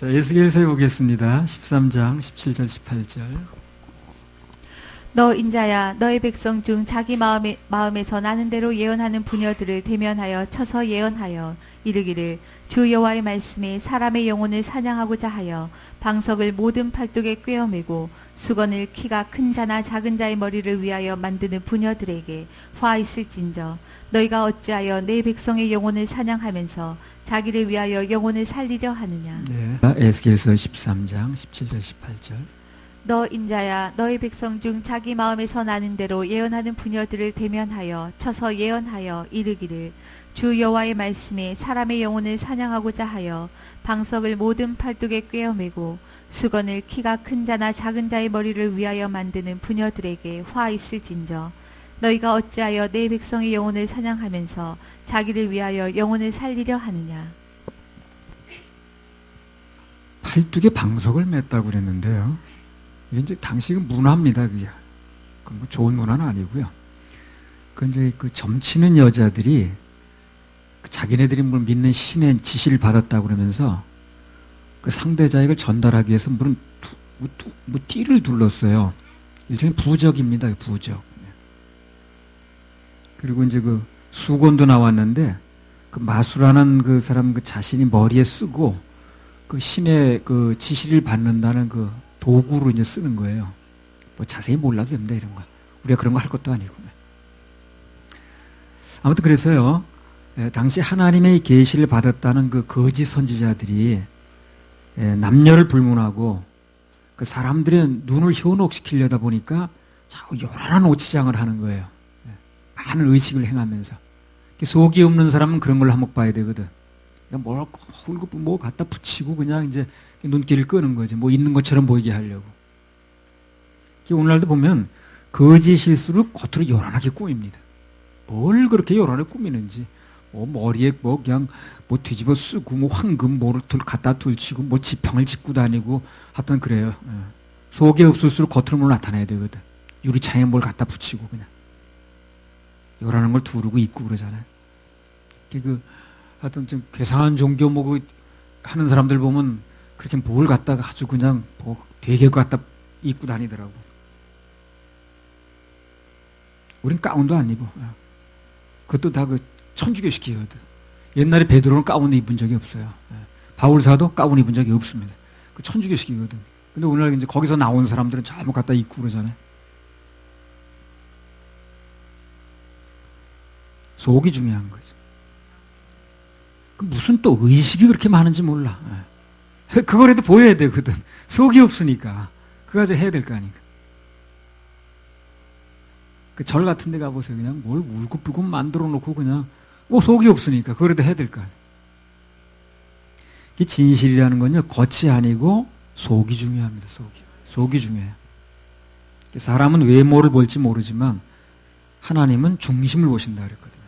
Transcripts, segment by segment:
자, 에스겔서에 보겠습니다. 13장 17절 18절. 너 인자야, 너의 백성 중 자기 마음에서 나는 대로 예언하는 부녀들을 대면하여 쳐서 예언하여 이르기를 주 여호와의 말씀에 사람의 영혼을 사냥하고자 하여 방석을 모든 팔뚝에 꿰어매고 수건을 키가 큰 자나 작은 자의 머리를 위하여 만드는 부녀들에게 화 있을진저 너희가 어찌하여 내 백성의 영혼을 사냥하면서 자기를 위하여 영혼을 살리려 하느냐. 네. 에스겔서 13장 17절 18절. 너 인자야, 너의 백성 중 자기 마음에서 나는 대로 예언하는 부녀들을 대면하여 쳐서 예언하여 이르기를 주 여호와의 말씀에 사람의 영혼을 사냥하고자 하여 방석을 모든 팔뚝에 꿰어매고 수건을 키가 큰 자나 작은 자의 머리를 위하여 만드는 부녀들에게 화 있을진저 너희가 어찌하여 내 백성의 영혼을 사냥하면서 자기를 위하여 영혼을 살리려 하느냐. 팔뚝에 방석을 맸다고 그랬는데요. 이게 이제 당시 문화입니다. 그게 뭐 좋은 문화는 아니고요. 그 이제 그 점치는 여자들이 자기네들이 뭘 믿는 신의 지시를 받았다고 그러면서 그 상대자에게 전달하기 위해서 무슨 띠를 둘렀어요. 일종의 부적입니다. 부적. 그리고 이제 그 수건도 나왔는데 그 마수라는 그 사람 그 자신이 머리에 쓰고 그 신의 그 지시를 받는다는 그 도구로 이제 쓰는 거예요. 뭐 자세히 몰라도 됩니다, 이런 거. 우리가 그런 거 할 것도 아니고. 아무튼 그래서요, 당시 하나님의 계시를 받았다는 그 거짓 선지자들이 남녀를 불문하고 그 사람들의 눈을 현혹시키려다 보니까 자꾸 요란한 오치장을 하는 거예요. 많은 의식을 행하면서. 속이 없는 사람은 그런 걸 한몫 봐야 되거든. 뭘 뭐 갖다 붙이고 그냥 이제 눈길을 끄는 거지. 뭐 있는 것처럼 보이게 하려고. 오늘날도 보면 거짓 실수를 겉으로 요란하게 꾸밉니다. 뭘 그렇게 요란하게 꾸미는지. 뭐 머리에 뭐 그냥 뭐 뒤집어 쓰고 뭐 황금 뭐를 갖다 둘치고 뭐 지팡을 짚고 다니고 하여튼 그래요. 속에 없을수록 겉으로 나타나야 되거든. 유리창에 뭘 갖다 붙이고 그냥. 요란한 걸 두르고 입고 그러잖아요. 하여튼 좀 괴상한 종교 뭐 하는 사람들 보면 그렇게 뭘 갖다가 아주 그냥 뭐 되게 갖다 입고 다니더라고. 우린 가운도 안 입어. 그것도 다 그 천주교 시키거든. 옛날에 베드로는 가운 입은 적이 없어요. 바울사도 가운 입은 적이 없습니다. 그 천주교 시키거든. 근데 오늘날 이제 거기서 나온 사람들은 전부 갖다 입고 그러잖아요. 속이 중요한 거지. 무슨 또 의식이 그렇게 많은지 몰라. 그거라도 보여야 되거든. 속이 없으니까. 그거 가지고 해야 될 거 아닌가. 그 절 같은 데 가보세요. 그냥 뭘 울긋불긋 만들어 놓고 그냥 뭐 속이 없으니까 그거라도 해야 될 거 아니에요. 이 진실이라는 건요. 겉이 아니고 속이 중요합니다. 속이 중요해요. 사람은 외모를 볼지 모르지만 하나님은 중심을 보신다 그랬거든요.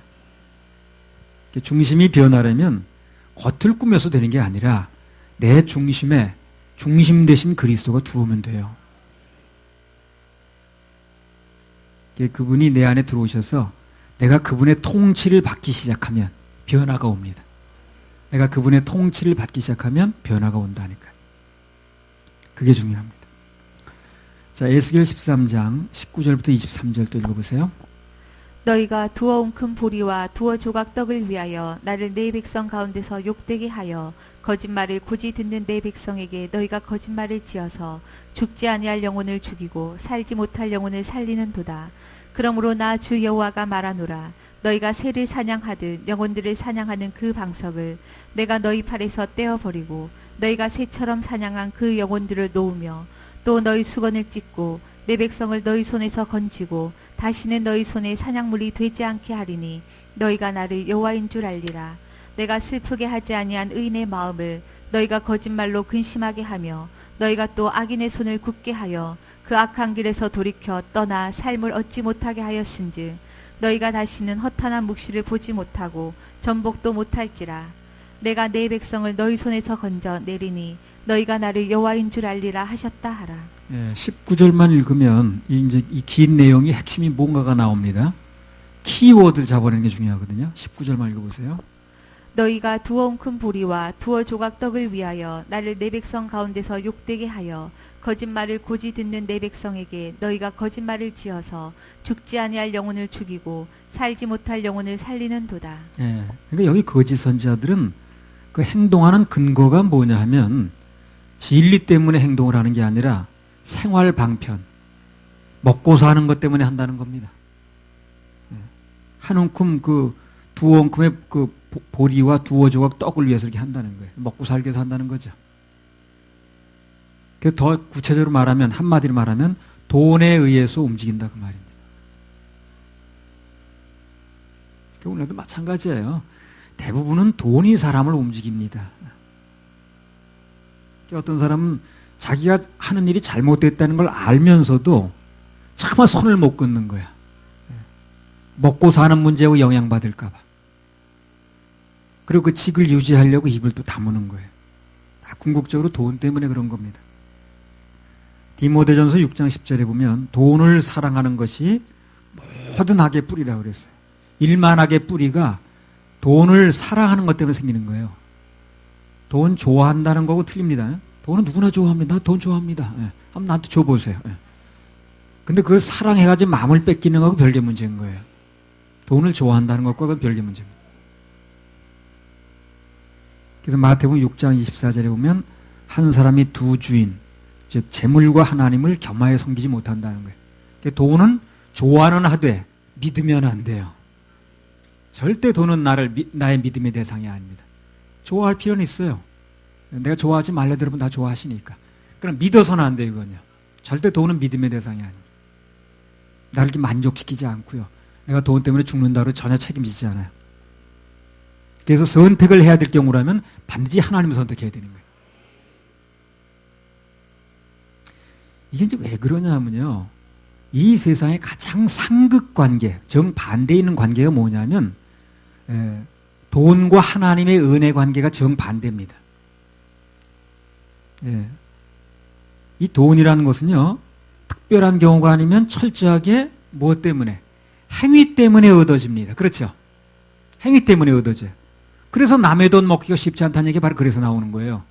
중심이 변하려면 겉을 꾸며서 되는 게 아니라 내 중심에 중심 대신 그리스도가 들어오면 돼요. 그분이 내 안에 들어오셔서 내가 그분의 통치를 받기 시작하면 변화가 옵니다. 내가 그분의 통치를 받기 시작하면 변화가 온다니까요. 그게 중요합니다. 자, 에스겔 13장 19절부터 23절 또 읽어보세요. 너희가 두어 웅큰 보리와 두어 조각 떡을 위하여 나를 내 백성 가운데서 욕되게 하여 거짓말을 고지 듣는 내 백성에게 너희가 거짓말을 지어서 죽지 아니할 영혼을 죽이고 살지 못할 영혼을 살리는도다. 그러므로 나 주 여호와가 말하노라. 너희가 새를 사냥하듯 영혼들을 사냥하는 그 방석을 내가 너희 팔에서 떼어버리고 너희가 새처럼 사냥한 그 영혼들을 놓으며 또 너희 수건을 찢고 내 백성을 너희 손에서 건지고 다시는 너희 손에 사냥물이 되지 않게 하리니 너희가 나를 여호와인 줄 알리라. 내가 슬프게 하지 아니한 의인의 마음을 너희가 거짓말로 근심하게 하며 너희가 또 악인의 손을 굳게 하여 그 악한 길에서 돌이켜 떠나 삶을 얻지 못하게 하였은즉 너희가 다시는 허탄한 묵시를 보지 못하고 전복도 못할지라. 내가 내 백성을 너희 손에서 건져 내리니 너희가 나를 여호와인 줄 알리라 하셨다 하라. 19절만 읽으면 이제 이 긴 내용이 핵심이 뭔가가 나옵니다. 키워드를 잡아내는 게 중요하거든요. 19절만 읽어보세요. 너희가 두어온 큰 보리와 두어 조각 떡을 위하여 나를 내 백성 가운데서 욕되게 하여 거짓말을 고지 듣는 내 백성에게 너희가 거짓말을 지어서 죽지 아니할 영혼을 죽이고 살지 못할 영혼을 살리는도다. 예. 그러니까 여기 거짓 선지자들은 그 행동하는 근거가 뭐냐 하면 진리 때문에 행동을 하는 게 아니라 생활 방편, 먹고 사는 것 때문에 한다는 겁니다. 예. 한 움큼 그 두어 움큼의 그 보리와 두어 조각 떡을 위해서 이렇게 한다는 거예요. 먹고 살기 위해서 한다는 거죠. 더 구체적으로 말하면, 한마디로 말하면 돈에 의해서 움직인다 그 말입니다. 오늘도 마찬가지예요. 대부분은 돈이 사람을 움직입니다. 어떤 사람은 자기가 하는 일이 잘못됐다는 걸 알면서도 차마 손을 못 끊는 거야. 먹고 사는 문제하고 영향받을까 봐. 그리고 그 직을 유지하려고 입을 또 다무는 거예요. 다 궁극적으로 돈 때문에 그런 겁니다. 디모데전서 6장 10절에 보면 돈을 사랑하는 것이 모든 악의 뿌리라고 그랬어요. 일만 악의 뿌리가 돈을 사랑하는 것 때문에 생기는 거예요. 돈 좋아한다는 거고 틀립니다. 돈은 누구나 좋아합니다. 돈 좋아합니다. 예. 한번 나한테 줘보세요. 예. 근데 그걸 사랑해가지고 마음을 뺏기는 거하고 별개 문제인 거예요. 돈을 좋아한다는 것과 그 별개 문제입니다. 그래서 마태복음 6장 24절에 보면 한 사람이 두 주인, 즉 재물과 하나님을 겸하여 섬기지 못한다는 거예요. 그러니까 돈은 좋아는 하되 믿으면 안 돼요. 절대 돈은 나의 믿음의 대상이 아닙니다. 좋아할 필요는 있어요. 내가 좋아하지 말래 여러분 다 좋아하시니까. 그럼 믿어서는 안 돼요, 이건요. 절대 돈은 믿음의 대상이 아닙니다. 나를 이렇게 만족시키지 않고요. 내가 돈 때문에 죽는다고 전혀 책임지지 않아요. 그래서 선택을 해야 될 경우라면 반드시 하나님을 선택해야 되는 거예요. 이게 이제 왜 그러냐면요. 이 세상의 가장 상극 관계, 정반대에 있는 관계가 뭐냐면 돈과 하나님의 은혜 관계가 정반대입니다. 이 돈이라는 것은요. 특별한 경우가 아니면 철저하게 무엇 때문에? 행위 때문에 얻어집니다. 그렇죠? 행위 때문에 얻어져요. 그래서 남의 돈 먹기가 쉽지 않다는 얘기 바로 그래서 나오는 거예요.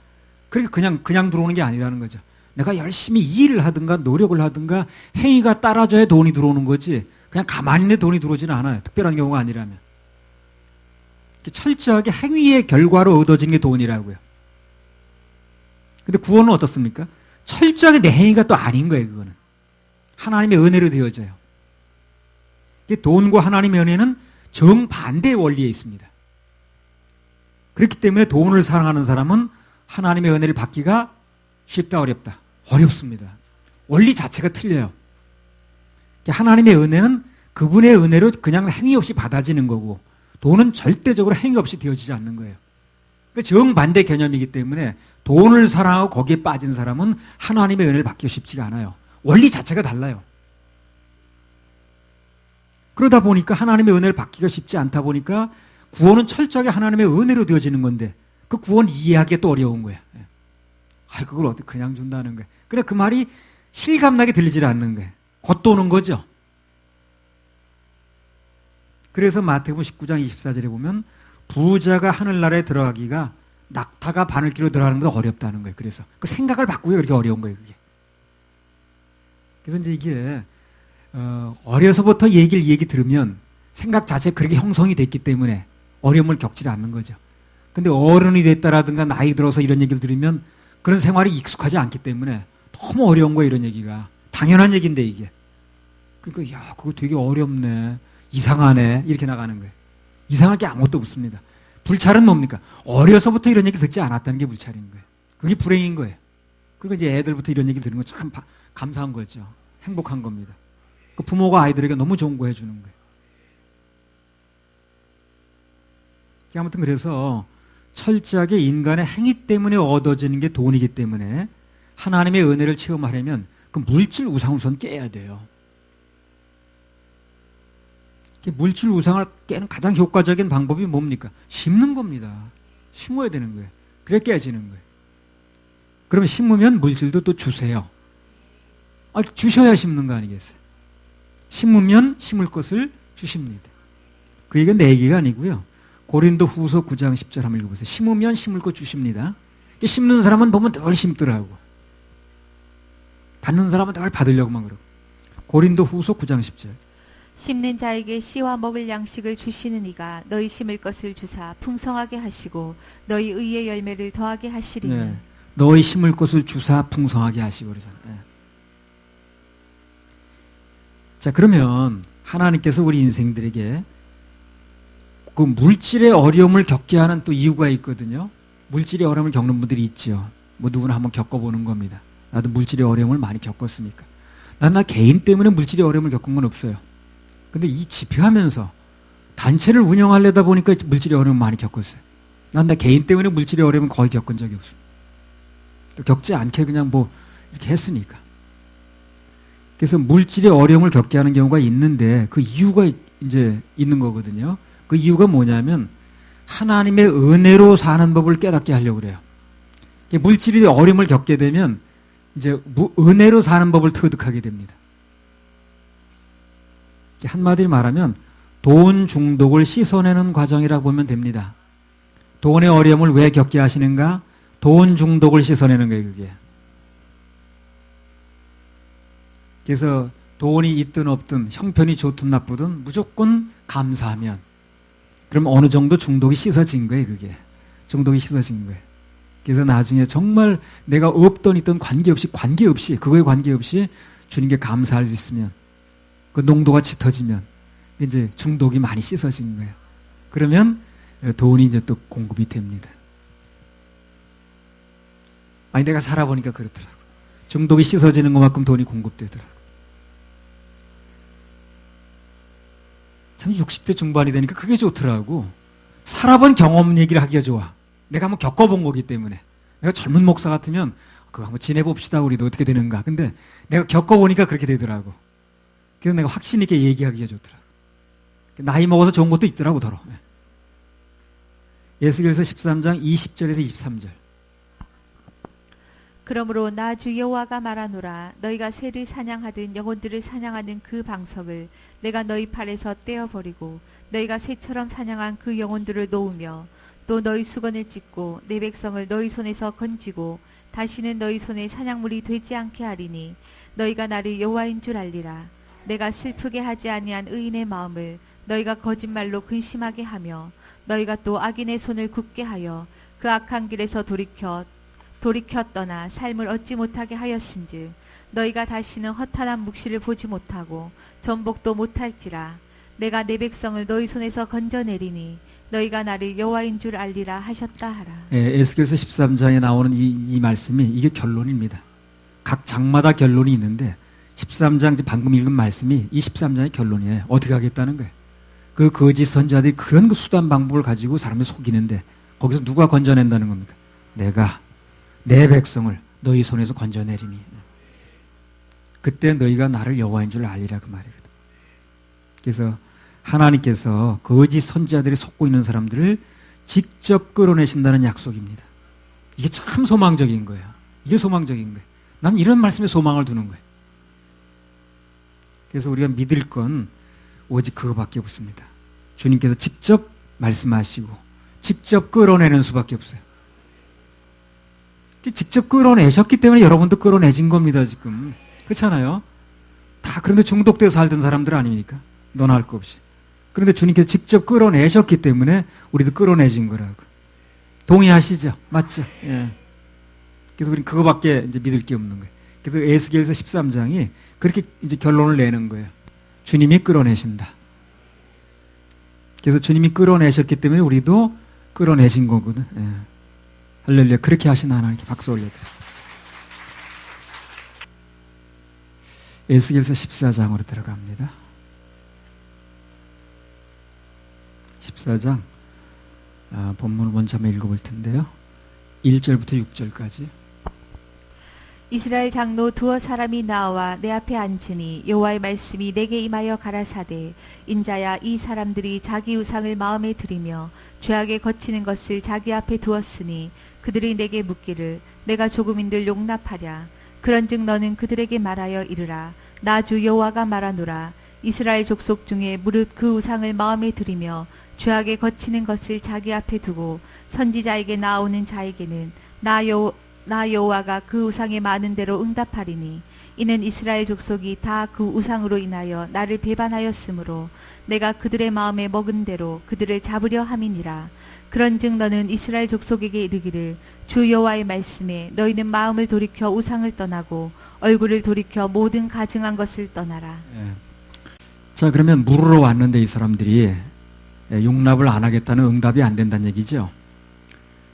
그러니까 그냥 들어오는 게 아니라는 거죠. 내가 열심히 일을 하든가 노력을 하든가 행위가 따라져야 돈이 들어오는 거지 그냥 가만히 있는 돈이 들어오지는 않아요. 특별한 경우가 아니라면. 철저하게 행위의 결과로 얻어지는 게 돈이라고요. 근데 구원은 어떻습니까? 철저하게 내 행위가 또 아닌 거예요. 그거는. 하나님의 은혜로 되어져요. 돈과 하나님의 은혜는 정반대의 원리에 있습니다. 그렇기 때문에 돈을 사랑하는 사람은 하나님의 은혜를 받기가 쉽다 어렵다? 어렵습니다. 원리 자체가 틀려요. 하나님의 은혜는 그분의 은혜로 그냥 행위 없이 받아지는 거고 돈은 절대적으로 행위 없이 되어지지 않는 거예요. 그러니까 정반대 개념이기 때문에 돈을 사랑하고 거기에 빠진 사람은 하나님의 은혜를 받기가 쉽지가 않아요. 원리 자체가 달라요. 그러다 보니까 하나님의 은혜를 받기가 쉽지 않다 보니까 구원은 철저하게 하나님의 은혜로 되어지는 건데 그 구원 이해하기가 또 어려운 거야. 그걸 어떻게 그냥 준다는 거야. 그래 그 말이 실감나게 들리질 않는 거야. 겉도는 거죠. 그래서 마태복음 19장 24절에 보면 부자가 하늘나라에 들어가기가 낙타가 바늘기로 들어가는 것보다 어렵다는 거예요. 그래서 그 생각을 바꾸기가 그렇게 어려운 거예요. 그게. 그래서 이제 이게 어려서부터 얘기 들으면 생각 자체가 그렇게 형성이 됐기 때문에 어려움을 겪지 않는 거죠. 근데 어른이 됐다라든가 나이 들어서 이런 얘기를 들으면 그런 생활이 익숙하지 않기 때문에 너무 어려운 거예요. 이런 얘기가. 당연한 얘기인데 이게. 그러니까 야 그거 되게 어렵네. 이상하네. 이렇게 나가는 거예요. 이상할 게 아무것도 없습니다. 불찰은 뭡니까? 어려서부터 이런 얘기 듣지 않았다는 게 불찰인 거예요. 그게 불행인 거예요. 그리고 이제 애들부터 이런 얘기 들은 거 참 감사한 거죠. 행복한 겁니다. 그 부모가 아이들에게 너무 좋은 거 해주는 거예요. 아무튼 그래서 철저하게 인간의 행위 때문에 얻어지는 게 돈이기 때문에 하나님의 은혜를 체험하려면 그 물질 우상을 우선 깨야 돼요. 물질 우상을 깨는 가장 효과적인 방법이 뭡니까? 심는 겁니다. 심어야 되는 거예요. 그래 깨지는 거예요. 그러면 심으면 물질도 또 주세요. 주셔야 심는 거 아니겠어요? 심으면 심을 것을 주십니다. 그 얘기가 내 얘기가 아니고요. 고린도 후서 9장 10절 한번 읽어보세요. 심으면 심을 거 주십니다. 심는 사람은 보면 늘 심더라고. 받는 사람은 늘 받으려고만 그러고. 고린도 후서 9장 10절. 심는 자에게 씨와 먹을 양식을 주시는 이가 너희 심을 것을 주사 풍성하게 하시고 너희 의의 열매를 더하게 하시리니. 네. 너희 심을 것을 주사 풍성하게 하시고 그러잖아요. 네. 자, 그러면 하나님께서 우리 인생들에게 그 물질의 어려움을 겪게 하는 또 이유가 있거든요. 물질의 어려움을 겪는 분들이 있죠. 뭐 누구나 한번 겪어보는 겁니다. 나도 물질의 어려움을 많이 겪었으니까. 나 개인 때문에 물질의 어려움을 겪은 건 없어요. 근데 이 집회하면서 단체를 운영하려다 보니까 물질의 어려움을 많이 겪었어요. 나 개인 때문에 물질의 어려움은 거의 겪은 적이 없어요. 또 겪지 않게 그냥 뭐 이렇게 했으니까. 그래서 물질의 어려움을 겪게 하는 경우가 있는데 그 이유가 이제 있는 거거든요. 그 이유가 뭐냐면 하나님의 은혜로 사는 법을 깨닫게 하려고 그래요. 물질의 어려움을 겪게 되면 이제 은혜로 사는 법을 터득하게 됩니다. 한마디로 말하면 돈 중독을 씻어내는 과정이라고 보면 됩니다. 돈의 어려움을 왜 겪게 하시는가? 돈 중독을 씻어내는 거예요, 그게. 그래서 돈이 있든 없든 형편이 좋든 나쁘든 무조건 감사하면 그럼 어느 정도 중독이 씻어진 거예요, 그게. 중독이 씻어진 거예요. 그래서 나중에 정말 내가 없던 있던 관계없이 그거에 관계없이 주님께 감사할 수 있으면 그 농도가 짙어지면 이제 중독이 많이 씻어진 거예요. 그러면 돈이 이제 또 공급이 됩니다. 아니 내가 살아보니까 그렇더라고. 중독이 씻어지는 것만큼 돈이 공급되더라고. 참 60대 중반이 되니까 그게 좋더라고. 살아본 경험 얘기를 하기가 좋아. 내가 한번 겪어본 거기 때문에. 내가 젊은 목사 같으면 그거 한번 지내봅시다. 우리도 어떻게 되는가. 근데 내가 겪어보니까 그렇게 되더라고. 그래서 내가 확신 있게 얘기하기가 좋더라고. 나이 먹어서 좋은 것도 있더라고 더러. 에스겔서 13장 20절에서 23절. 그러므로 나 주 여호와가 말하노라. 너희가 새를 사냥하든 영혼들을 사냥하는 그 방석을 내가 너희 팔에서 떼어버리고 너희가 새처럼 사냥한 그 영혼들을 놓으며 또 너희 수건을 찢고 내 백성을 너희 손에서 건지고 다시는 너희 손에 사냥물이 되지 않게 하리니 너희가 나를 여호와인 줄 알리라. 내가 슬프게 하지 아니한 의인의 마음을 너희가 거짓말로 근심하게 하며 너희가 또 악인의 손을 굳게 하여 그 악한 길에서 돌이켜 떠나 삶을 얻지 못하게 하였은즉 너희가 다시는 허탄한 묵시를 보지 못하고 전복도 못할지라. 내가 내 백성을 너희 손에서 건져내리니 너희가 나를 여호와인 줄 알리라 하셨다 하라. 에스겔서 13장에 나오는 이 말씀이 이게 결론입니다. 각 장마다 결론이 있는데 13장 방금 읽은 말씀이 이 13장의 결론이에요. 어떻게 하겠다는 거예요. 그 거짓 선지자들이 그런 그 수단 방법을 가지고 사람을 속이는데 거기서 누가 건져낸다는 겁니까? 내가 내 백성을 너희 손에서 건져내리니 그때 너희가 나를 여호와인 줄 알리라 그 말이거든. 그래서 하나님께서 거짓 선지자들이 속고 있는 사람들을 직접 끌어내신다는 약속입니다. 이게 참 소망적인 거예요. 이게 소망적인 거예요. 난 이런 말씀에 소망을 두는 거예요. 그래서 우리가 믿을 건 오직 그거밖에 없습니다. 주님께서 직접 말씀하시고 직접 끌어내는 수밖에 없어요. 직접 끌어내셨기 때문에 여러분도 끌어내진 겁니다, 지금. 그렇잖아요? 다 그런데 중독돼서 살던 사람들 아닙니까? 너나 할 거 없이. 그런데 주님께서 직접 끌어내셨기 때문에 우리도 끌어내진 거라고. 동의하시죠? 맞죠? 예. 그래서 우리는 그거밖에 이제 믿을 게 없는 거예요. 그래서 에스겔서 13장이 그렇게 이제 결론을 내는 거예요. 주님이 끌어내신다. 그래서 주님이 끌어내셨기 때문에 우리도 끌어내신 거거든. 예. 할렐루야. 그렇게 하신 하나님께 박수 올려드립니다. 에스겔서 14장으로 들어갑니다. 14장 본문을 먼저 한번 읽어볼 텐데요. 1절부터 6절까지. 이스라엘 장로 두어 사람이 나와 내 앞에 앉으니 여호와의 말씀이 내게 임하여 가라사대 인자야 이 사람들이 자기 우상을 마음에 들이며 죄악에 거치는 것을 자기 앞에 두었으니 그들이 내게 묻기를 내가 조금인들 용납하랴. 그런즉 너는 그들에게 말하여 이르라. 나 주 여호와가 말하노라. 이스라엘 족속 중에 무릇 그 우상을 마음에 들이며 죄악에 거치는 것을 자기 앞에 두고 선지자에게 나오는 자에게는 나 여호와가 그 우상에 많은 대로 응답하리니 이는 이스라엘 족속이 다 그 우상으로 인하여 나를 배반하였으므로 내가 그들의 마음에 먹은 대로 그들을 잡으려 함이니라. 그런즉 너는 이스라엘 족속에게 이르기를 주 여호와의 말씀에 너희는 마음을 돌이켜 우상을 떠나고 얼굴을 돌이켜 모든 가증한 것을 떠나라. 예. 자, 그러면 물으러 왔는데 이 사람들이 용납을 안 하겠다는 응답이 안 된다는 얘기죠.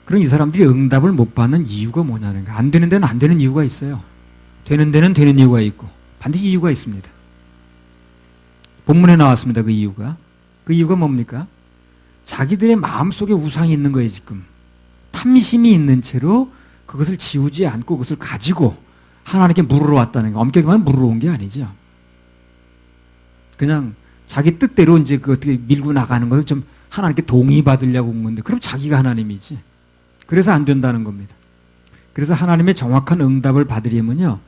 그럼 이 사람들이 응답을 못 받는 이유가 뭐냐는 거예요. 안 되는 데는 안 되는 이유가 있어요. 되는 데는 되는 이유가 있고 반드시 이유가 있습니다. 본문에 나왔습니다. 그 이유가. 그 이유가 뭡니까? 자기들의 마음속에 우상이 있는 거예요. 지금 탐심이 있는 채로 그것을 지우지 않고 그것을 가지고 하나님께 물으러 왔다는 거. 엄격히 말하면 물으러 온 게 아니죠. 그냥 자기 뜻대로 이제 그 어떻게 밀고 나가는 것을 좀 하나님께 동의받으려고 온 건데, 그럼 자기가 하나님이지. 그래서 안 된다는 겁니다. 그래서 하나님의 정확한 응답을 받으려면요,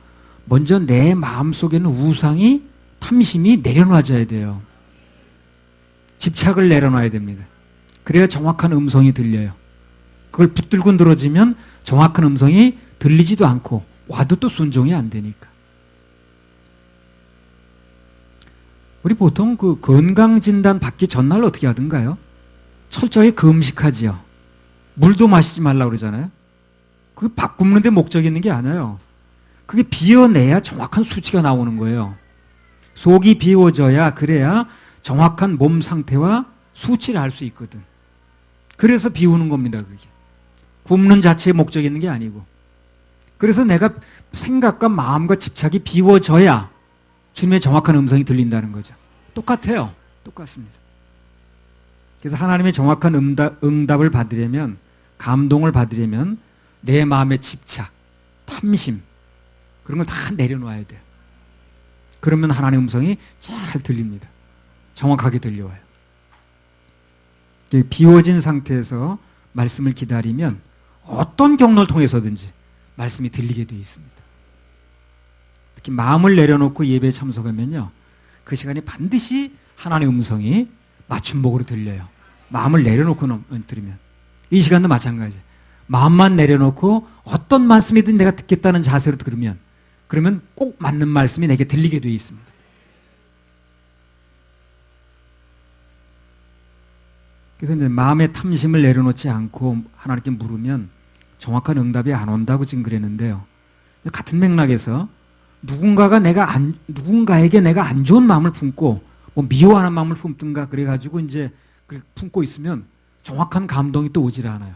먼저 내 마음속에는 우상이, 탐심이 내려놔져야 돼요. 집착을 내려놔야 됩니다. 그래야 정확한 음성이 들려요. 그걸 붙들고 늘어지면 정확한 음성이 들리지도 않고 와도 또 순종이 안 되니까. 우리 보통 그 건강진단 받기 전날 어떻게 하던가요? 철저히 금식하지요. 물도 마시지 말라고 그러잖아요. 그게 밥 굶는 데 목적이 있는 게 아니에요. 그게 비워내야 정확한 수치가 나오는 거예요. 속이 비워져야, 그래야 정확한 몸 상태와 수치를 알 수 있거든. 그래서 비우는 겁니다. 그게 굶는 자체의 목적이 있는 게 아니고. 그래서 내가 생각과 마음과 집착이 비워져야 주님의 정확한 음성이 들린다는 거죠. 똑같아요. 똑같습니다. 그래서 하나님의 정확한 응답을 받으려면, 감동을 받으려면 내 마음의 집착, 탐심, 그런 걸 다 내려놔야 돼요. 그러면 하나님의 음성이 잘 들립니다. 정확하게 들려와요. 비워진 상태에서 말씀을 기다리면 어떤 경로를 통해서든지 말씀이 들리게 되어 있습니다. 특히 마음을 내려놓고 예배에 참석하면요, 그 시간에 반드시 하나님의 음성이 맞춤복으로 들려요. 마음을 내려놓고 들으면. 이 시간도 마찬가지. 마음만 내려놓고 어떤 말씀이든 내가 듣겠다는 자세로 들으면, 그러면 꼭 맞는 말씀이 내게 들리게 되어 있습니다. 그래서 이제 마음의 탐심을 내려놓지 않고 하나님께 물으면 정확한 응답이 안 온다고 지금 그랬는데요. 같은 맥락에서 누군가에게 내가 안 좋은 마음을 품고 뭐 미워하는 마음을 품든가 그래가지고 이제 품고 있으면 정확한 감동이 또 오질 않아요.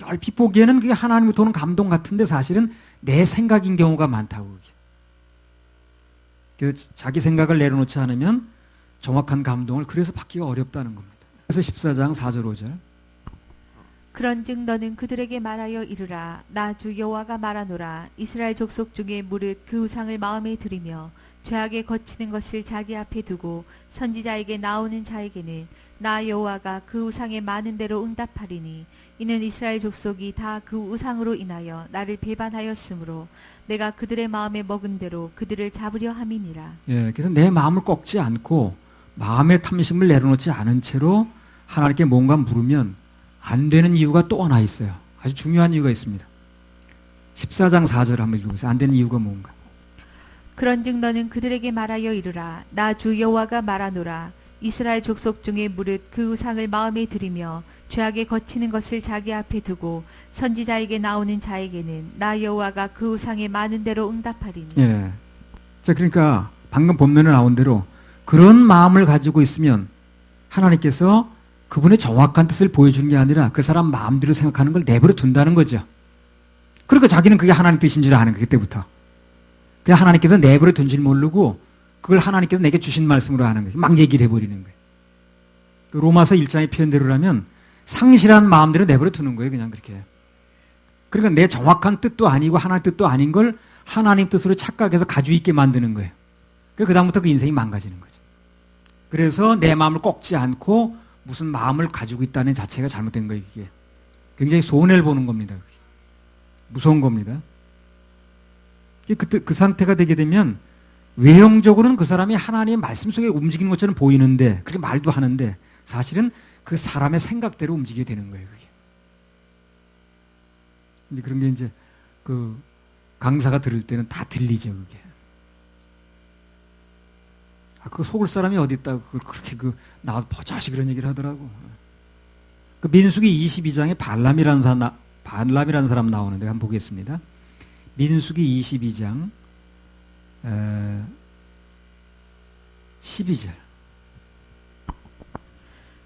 얼핏 보기에는 그게 하나님으로부터 오는 감동 같은데 사실은 내 생각인 경우가 많다고. 그게. 그래서 자기 생각을 내려놓지 않으면 정확한 감동을 그래서 받기가 어렵다는 겁니다. 그래서 14장 4절 5절. 그런즉 너는 그들에게 말하여 이르라. 나 주 여호와가 말하노라. 이스라엘 족속 중에 무릇 그 우상을 마음에 들이며 죄악에 거치는 것을 자기 앞에 두고 선지자에게 나오는 자에게는 나 여호와가 그 우상에 많은 대로 응답하리니 이는 이스라엘 족속이 다 그 우상으로 인하여 나를 배반하였으므로 내가 그들의 마음에 먹은 대로 그들을 잡으려 함이니라. 예, 그래서 내 마음을 꺾지 않고 마음의 탐심을 내려놓지 않은 채로 하나님께 뭔가 물으면 안 되는 이유가 또 하나 있어요. 아주 중요한 이유가 있습니다. 14장 4절 한번 읽어보세요. 안 되는 이유가 뭔가. 그런즉 너는 그들에게 말하여 이르라. 나 주 여호와가 말하노라. 이스라엘 족속 중에 무릇 그 우상을 마음에 들이며 죄악에 거치는 것을 자기 앞에 두고 선지자에게 나오는 자에게는 나 여호와가 그 우상에 많은 대로 응답하리니. 예. 자, 그러니까 방금 본문에 나온 대로 그런 마음을 가지고 있으면 하나님께서 그분의 정확한 뜻을 보여주는 게 아니라 그 사람 마음대로 생각하는 걸 내버려 둔다는 거죠. 그러니까 자기는 그게 하나님 뜻인 줄 아는 거예요. 그때부터. 그냥 하나님께서 내버려 둔 줄 모르고 그걸 하나님께서 내게 주신 말씀으로 하는 거예요. 막 얘기를 해버리는 거예요. 로마서 1장의 표현대로라면 상실한 마음대로 내버려 두는 거예요. 그냥 그렇게. 그러니까 내 정확한 뜻도 아니고 하나님 뜻도 아닌 걸 하나님 뜻으로 착각해서 가지고 있게 만드는 거예요. 그 다음부터 그 인생이 망가지는 거죠. 그래서 내 마음을 꺾지 않고 무슨 마음을 가지고 있다는 자체가 잘못된 거예요. 이게 굉장히 손해를 보는 겁니다. 그게. 무서운 겁니다. 그 상태가 되게 되면 외형적으로는 그 사람이 하나님의 말씀 속에 움직이는 것처럼 보이는데, 그렇게 말도 하는데, 사실은 그 사람의 생각대로 움직이게 되는 거예요, 그게. 이제 그런 게 이제 그 강사가 들을 때는 다 들리죠, 그게. 아, 그 속을 사람이 어디 있다고 그렇게 나와서 버젓이 그런 얘기를 하더라고. 그 민수기 22장에 발람이라는 사람 나오는데 한번 보겠습니다. 민수기 22장 12절.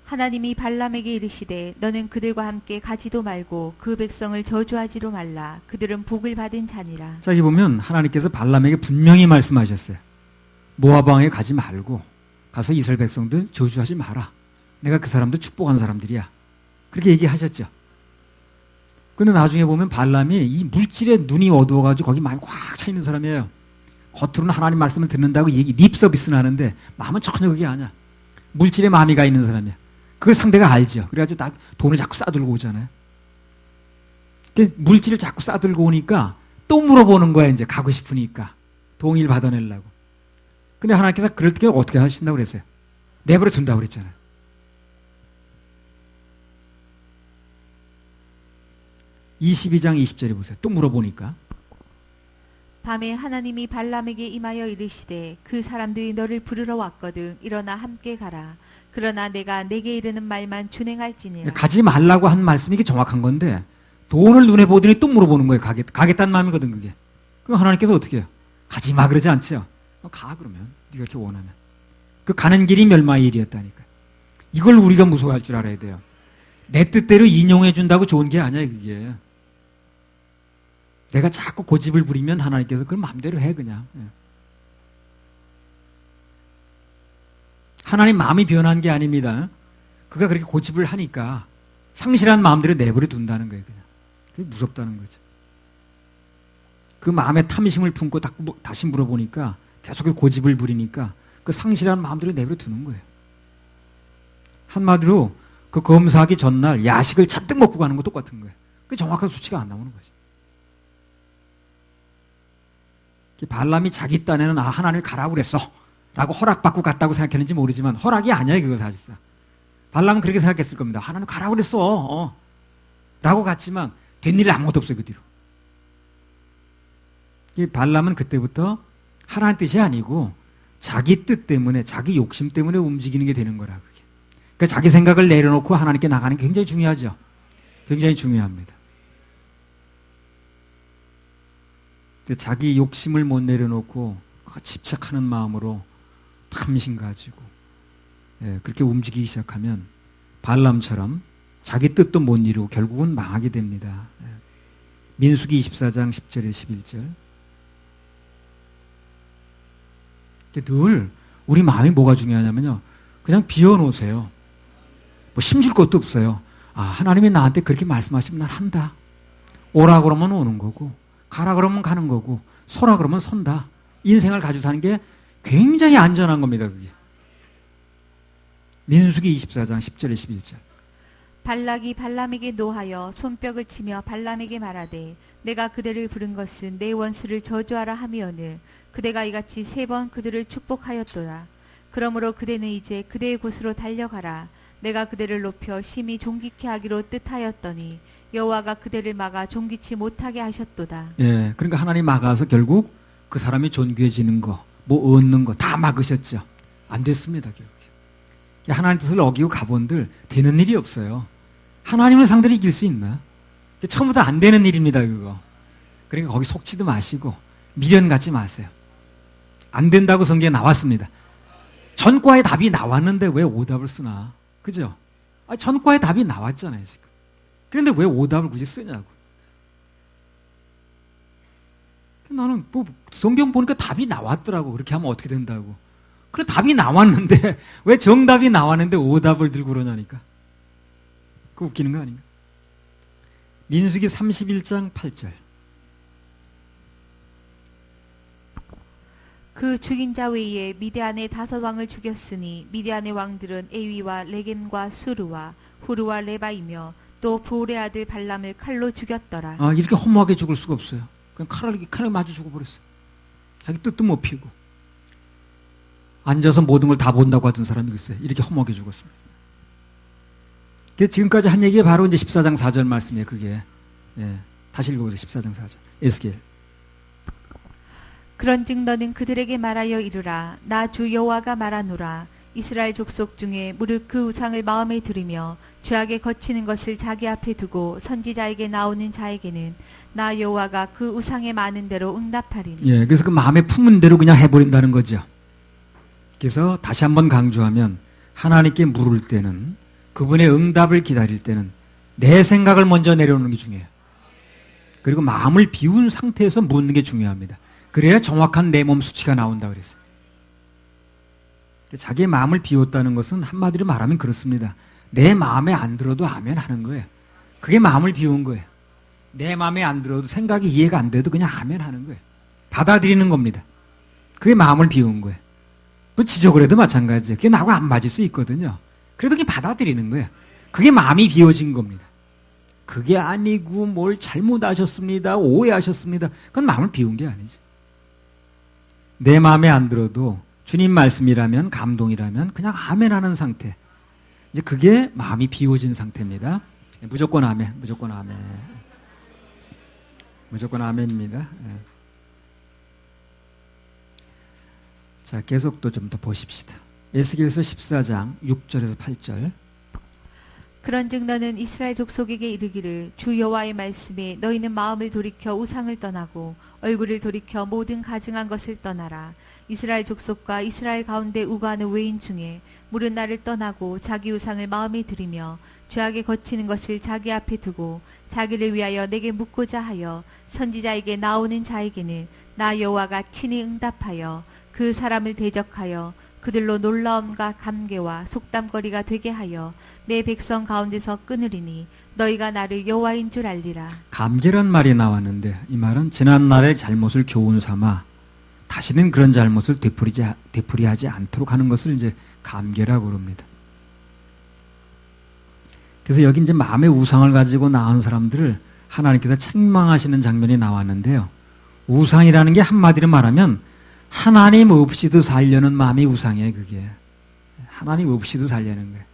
하나님이 발람에게 이르시되 너는 그들과 함께 가지도 말고 그 백성을 저주하지도 말라. 그들은 복을 받은 자니라. 자, 여기 보면 하나님께서 발람에게 분명히 말씀하셨어요. 모압 왕에 가지 말고 가서 이스라엘 백성들 저주하지 마라. 내가 그 사람들 축복한 사람들이야. 그렇게 얘기하셨죠. 근데 나중에 보면 발람이 이 물질에 눈이 어두워가지고 거기 많이 꽉 차 있는 사람이에요. 겉으로는 하나님 말씀을 듣는다고 립 서비스는 하는데 마음은 전혀 그게 아니야. 물질에 마음이 가 있는 사람이야. 그걸 상대가 알죠. 그래가지고 돈을 자꾸 싸들고 오잖아요. 근데 물질을 자꾸 싸들고 오니까 또 물어보는 거야. 이제 가고 싶으니까 동의를 받아내려고. 근데 하나님께서 그럴 때 어떻게 하신다고 그랬어요? 내버려 둔다고 그랬잖아요. (22장 20절에) 보세요. 또 물어보니까 밤에 하나님이 발람에게 임하여 이르시되 그 사람들이 너를 부르러 왔거든. 일어나 함께 가라. 그러나 내가 내게 이르는 말만 준행할지니라. 가지 말라고 한 말씀이 이게 정확한 건데 돈을 눈에 보더니 또 물어보는 거예요. 가겠다는 마음이거든 그게. 그럼 하나님께서 어떻게 해요? 가지 마 그러지 않죠. 가 그러면 네가 이렇게 원하면. 그 가는 길이 멸망의 일이었다니까. 이걸 우리가 무서워할 줄 알아야 돼요. 내 뜻대로 인용해 준다고 좋은 게 아니야 그게. 내가 자꾸 고집을 부리면 하나님께서 그걸 마음대로 해 그냥. 하나님 마음이 변한 게 아닙니다. 그가 그렇게 고집을 하니까 상실한 마음대로 내버려 둔다는 거예요 그냥. 그게 무섭다는 거죠. 그 마음에 탐심을 품고 다시 물어보니까 계속 고집을 부리니까 그 상실한 마음대로 내버려 두는 거예요. 한마디로 그 검사하기 전날 야식을 잔뜩 먹고 가는 거 똑같은 거예요. 그 정확한 수치가 안 나오는 거지. 발람이 자기 딴에는 하나님이 가라고 그랬어 라고 허락받고 갔다고 생각했는지 모르지만 허락이 아니야 그거 사실상. 발람은 그렇게 생각했을 겁니다. 하나님 가라고 그랬어 라고 갔지만 된 일 아무것도 없어요 그 뒤로. 발람은 그때부터 하나님 뜻이 아니고 자기 뜻 때문에 자기 욕심 때문에 움직이는 게 되는 거라 그게. 그러니까 자기 생각을 내려놓고 하나님께 나가는 게 굉장히 중요하죠. 굉장히 중요합니다. 자기 욕심을 못 내려놓고 집착하는 마음으로 탐심 가지고 그렇게 움직이기 시작하면 발람처럼 자기 뜻도 못 이루고 결국은 망하게 됩니다. 민수기 24장 10절에 11절. 늘 우리 마음이 뭐가 중요하냐면요. 그냥 비워놓으세요. 뭐 힘줄 것도 없어요. 하나님이 나한테 그렇게 말씀하시면 난 한다. 오라 그러면 오는 거고 가라 그러면 가는 거고 서라 그러면 선다. 인생을 가지고 사는 게 굉장히 안전한 겁니다. 그게. 민수기 24장 10절에 11절. 발락이 발람에게 노하여 손뼉을 치며 발람에게 말하되 내가 그대를 부른 것은 내 원수를 저주하라 함이오늘 그대가 이같이 3번 그들을 축복하였도다. 그러므로 그대는 이제 그대의 곳으로 달려가라. 내가 그대를 높여 심히 존귀케 하기로 뜻하였더니 여호와가 그대를 막아 존귀치 못하게 하셨도다. 예, 그러니까 하나님 막아서 결국 그 사람이 존귀해지는 거, 뭐 얻는 거 다 막으셨죠. 안 됐습니다, 결국. 하나님 뜻을 어기고 가본들 되는 일이 없어요. 하나님을 상대로 이길 수 있나? 처음부터 안 되는 일입니다, 그거. 그러니까 거기 속지도 마시고 미련 갖지 마세요. 안 된다고 성경에 나왔습니다. 전과의 답이 나왔는데 왜 오답을 쓰나? 그죠? 전과의 답이 나왔잖아요, 지금. 그런데 왜 오답을 굳이 쓰냐고. 나는 뭐 성경 보니까 답이 나왔더라고. 그렇게 하면 어떻게 된다고. 그래 답이 나왔는데 왜 정답이 나왔는데 오답을 들고 그러냐니까. 그 웃기는 거 아닌가? 민수기 31장 8절. 그 죽인 자 외에 미디안의 5왕을 죽였으니 미디안의 왕들은 에위와 레겜과 수르와 후르와 레바이며 또 부올의 아들 발람을 칼로 죽였더라. 이렇게 허무하게 죽을 수가 없어요. 그냥 칼을 맞아 죽어버렸어. 자기 뜻도 못 피우고. 앉아서 모든 걸 다 본다고 하던 사람이 글쎄 이렇게 허먹여 죽었습니다. 지금까지 한 얘기가 바로 이제 14장 4절 말씀이에요. 그게 다시 읽어보세요. 14장 4절 에스겔. 그런즉 너는 그들에게 말하여 이르라. 나 주 여호와가 말하노라. 이스라엘 족속 중에 무릇 그 우상을 마음에 들이며 죄악에 거치는 것을 자기 앞에 두고 선지자에게 나오는 자에게는 나 여호와가 그 우상에 많은 대로 응답하리니. 그래서 그 마음에 품은 대로 그냥 해버린다는 거죠. 그래서 다시 한번 강조하면 하나님께 물을 때는, 그분의 응답을 기다릴 때는 내 생각을 먼저 내려놓는 게 중요해요. 그리고 마음을 비운 상태에서 묻는 게 중요합니다. 그래야 정확한 내 몸 수치가 나온다 그랬어요. 자기의 마음을 비웠다는 것은 한마디로 말하면 그렇습니다. 내 마음에 안 들어도 아멘 하는 거예요. 그게 마음을 비운 거예요. 내 마음에 안 들어도, 생각이 이해가 안 돼도 그냥 아멘 하는 거예요. 받아들이는 겁니다. 그게 마음을 비운 거예요. 또 지적을 해도 마찬가지예요. 그게 나하고 안 맞을 수 있거든요. 그래도 그냥 받아들이는 거예요. 그게 마음이 비워진 겁니다. 그게 아니고 뭘 잘못하셨습니다, 오해하셨습니다, 그건 마음을 비운 게 아니죠. 내 마음에 안 들어도 주님 말씀이라면, 감동이라면 그냥 아멘 하는 상태, 이제 그게 마음이 비워진 상태입니다. 무조건 아멘, 무조건 아멘, 무조건 아멘입니다. 자, 계속 또 좀 더 보십시다. 에스겔서 14장 6절에서 8절. 그런즉 너는 이스라엘 족속에게 이르기를 주 여호와의 말씀에 너희는 마음을 돌이켜 우상을 떠나고 얼굴을 돌이켜 모든 가증한 것을 떠나라. 이스라엘 족속과 이스라엘 가운데 우거하는 외인 중에 무릇 나를 떠나고 자기 우상을 마음에 들이며 죄악에 거치는 것을 자기 앞에 두고 자기를 위하여 내게 묻고자 하여 선지자에게 나오는 자에게는 나 여호와가 친히 응답하여 그 사람을 대적하여 그들로 놀라움과 감개와 속담거리가 되게 하여 내 백성 가운데서 끊으리니 너희가 나를 여호와인 줄 알리라. 감개란 말이 나왔는데 이 말은 지난날의 잘못을 교훈 삼아 다시는 그런 잘못을 되풀이하지 않도록 하는 것을 이제 감개라고 그럽니다. 그래서 여기 이제 마음의 우상을 가지고 나온 사람들을 하나님께서 책망하시는 장면이 나왔는데요. 우상이라는 게 한마디로 말하면 하나님 없이도 살려는 마음이 우상이에요. 그게 하나님 없이도 살려는 거예요.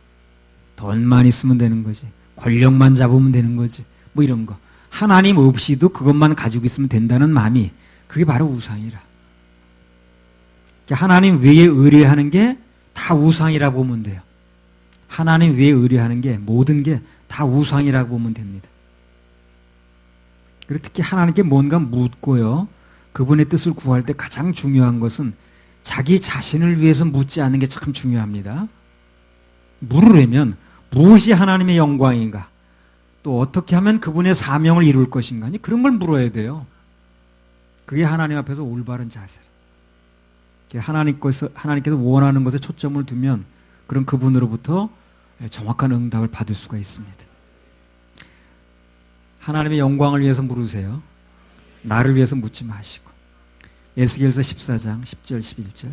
돈만 있으면 되는 거지, 권력만 잡으면 되는 거지, 뭐 이런 거. 하나님 없이도 그것만 가지고 있으면 된다는 마음이, 그게 바로 우상이라. 하나님 외에 의뢰하는 게 다 우상이라고 보면 돼요. 하나님 외에 의뢰하는 게 모든 게 다 우상이라고 보면 됩니다. 그리고 특히 하나님께 뭔가 묻고요, 그분의 뜻을 구할 때 가장 중요한 것은 자기 자신을 위해서 묻지 않는 게 참 중요합니다. 물으려면 무엇이 하나님의 영광인가, 또 어떻게 하면 그분의 사명을 이룰 것인가, 그런 걸 물어야 돼요. 그게 하나님 앞에서 올바른 자세라. 하나님께서 원하는 것에 초점을 두면 그런 그분으로부터 정확한 응답을 받을 수가 있습니다. 하나님의 영광을 위해서 물으세요. 나를 위해서 묻지 마시고. 에스겔서 14장 10절 11절.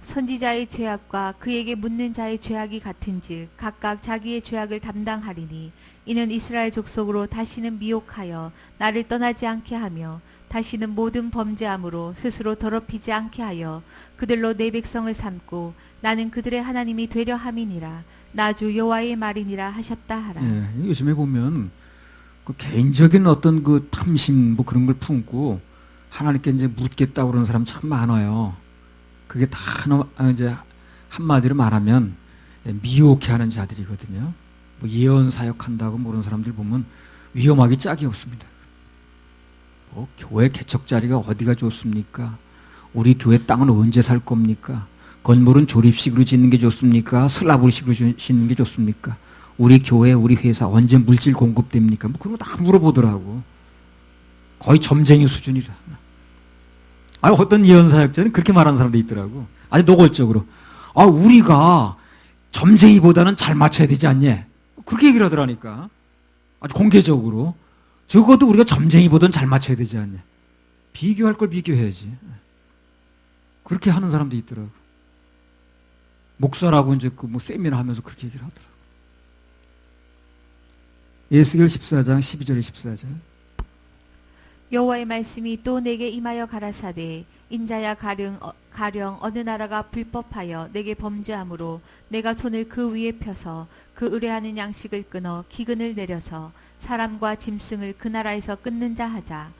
선지자의 죄악과 그에게 묻는 자의 죄악이 같은즉 각각 자기의 죄악을 담당하리니 이는 이스라엘 족속으로 다시는 미혹하여 나를 떠나지 않게 하며 다시는 모든 범죄함으로 스스로 더럽히지 않게 하여 그들로 내 백성을 삼고 나는 그들의 하나님이 되려 함이니라. 나 주 여호와의 말이니라 하셨다 하라. 요즘에 보면 그 개인적인 어떤 그 탐심 뭐 그런 걸 품고 하나님께 이제 묻겠다고 그러는 사람 참 많아요. 그게 다 이제 한마디로 말하면 미혹해하는 자들이거든요. 뭐 예언 사역한다고 모르는 사람들 보면 위험하기 짝이 없습니다. 뭐 교회 개척 자리가 어디가 좋습니까? 우리 교회 땅은 언제 살 겁니까? 건물은 조립식으로 짓는 게 좋습니까? 슬라브식으로 짓는 게 좋습니까? 우리 교회, 우리 회사 언제 물질 공급됩니까? 뭐 그런 거 다 물어보더라고. 거의 점쟁이 수준이라. 어떤 예언 사역자는 그렇게 말하는 사람도 있더라고. 아주 노골적으로. 우리가 점쟁이보다는 잘 맞춰야 되지 않냐? 그렇게 얘기를 하더라니까. 아주 공개적으로. 적어도 우리가 점쟁이보다는 잘 맞춰야 되지 않냐? 비교할 걸 비교해야지. 그렇게 하는 사람도 있더라고. 목사라고 이제 그 뭐 세미나 하면서 그렇게 얘기를 하더라고. 에스겔 14장 12절 14절. 여호와의 말씀이 또 내게 임하여 가라사대 인자야 가령 어느 나라가 불법하여 내게 범죄함으로 내가 손을 그 위에 펴서 그 의뢰하는 양식을 끊어 기근을 내려서 사람과 짐승을 그 나라에서 끊는다 하자.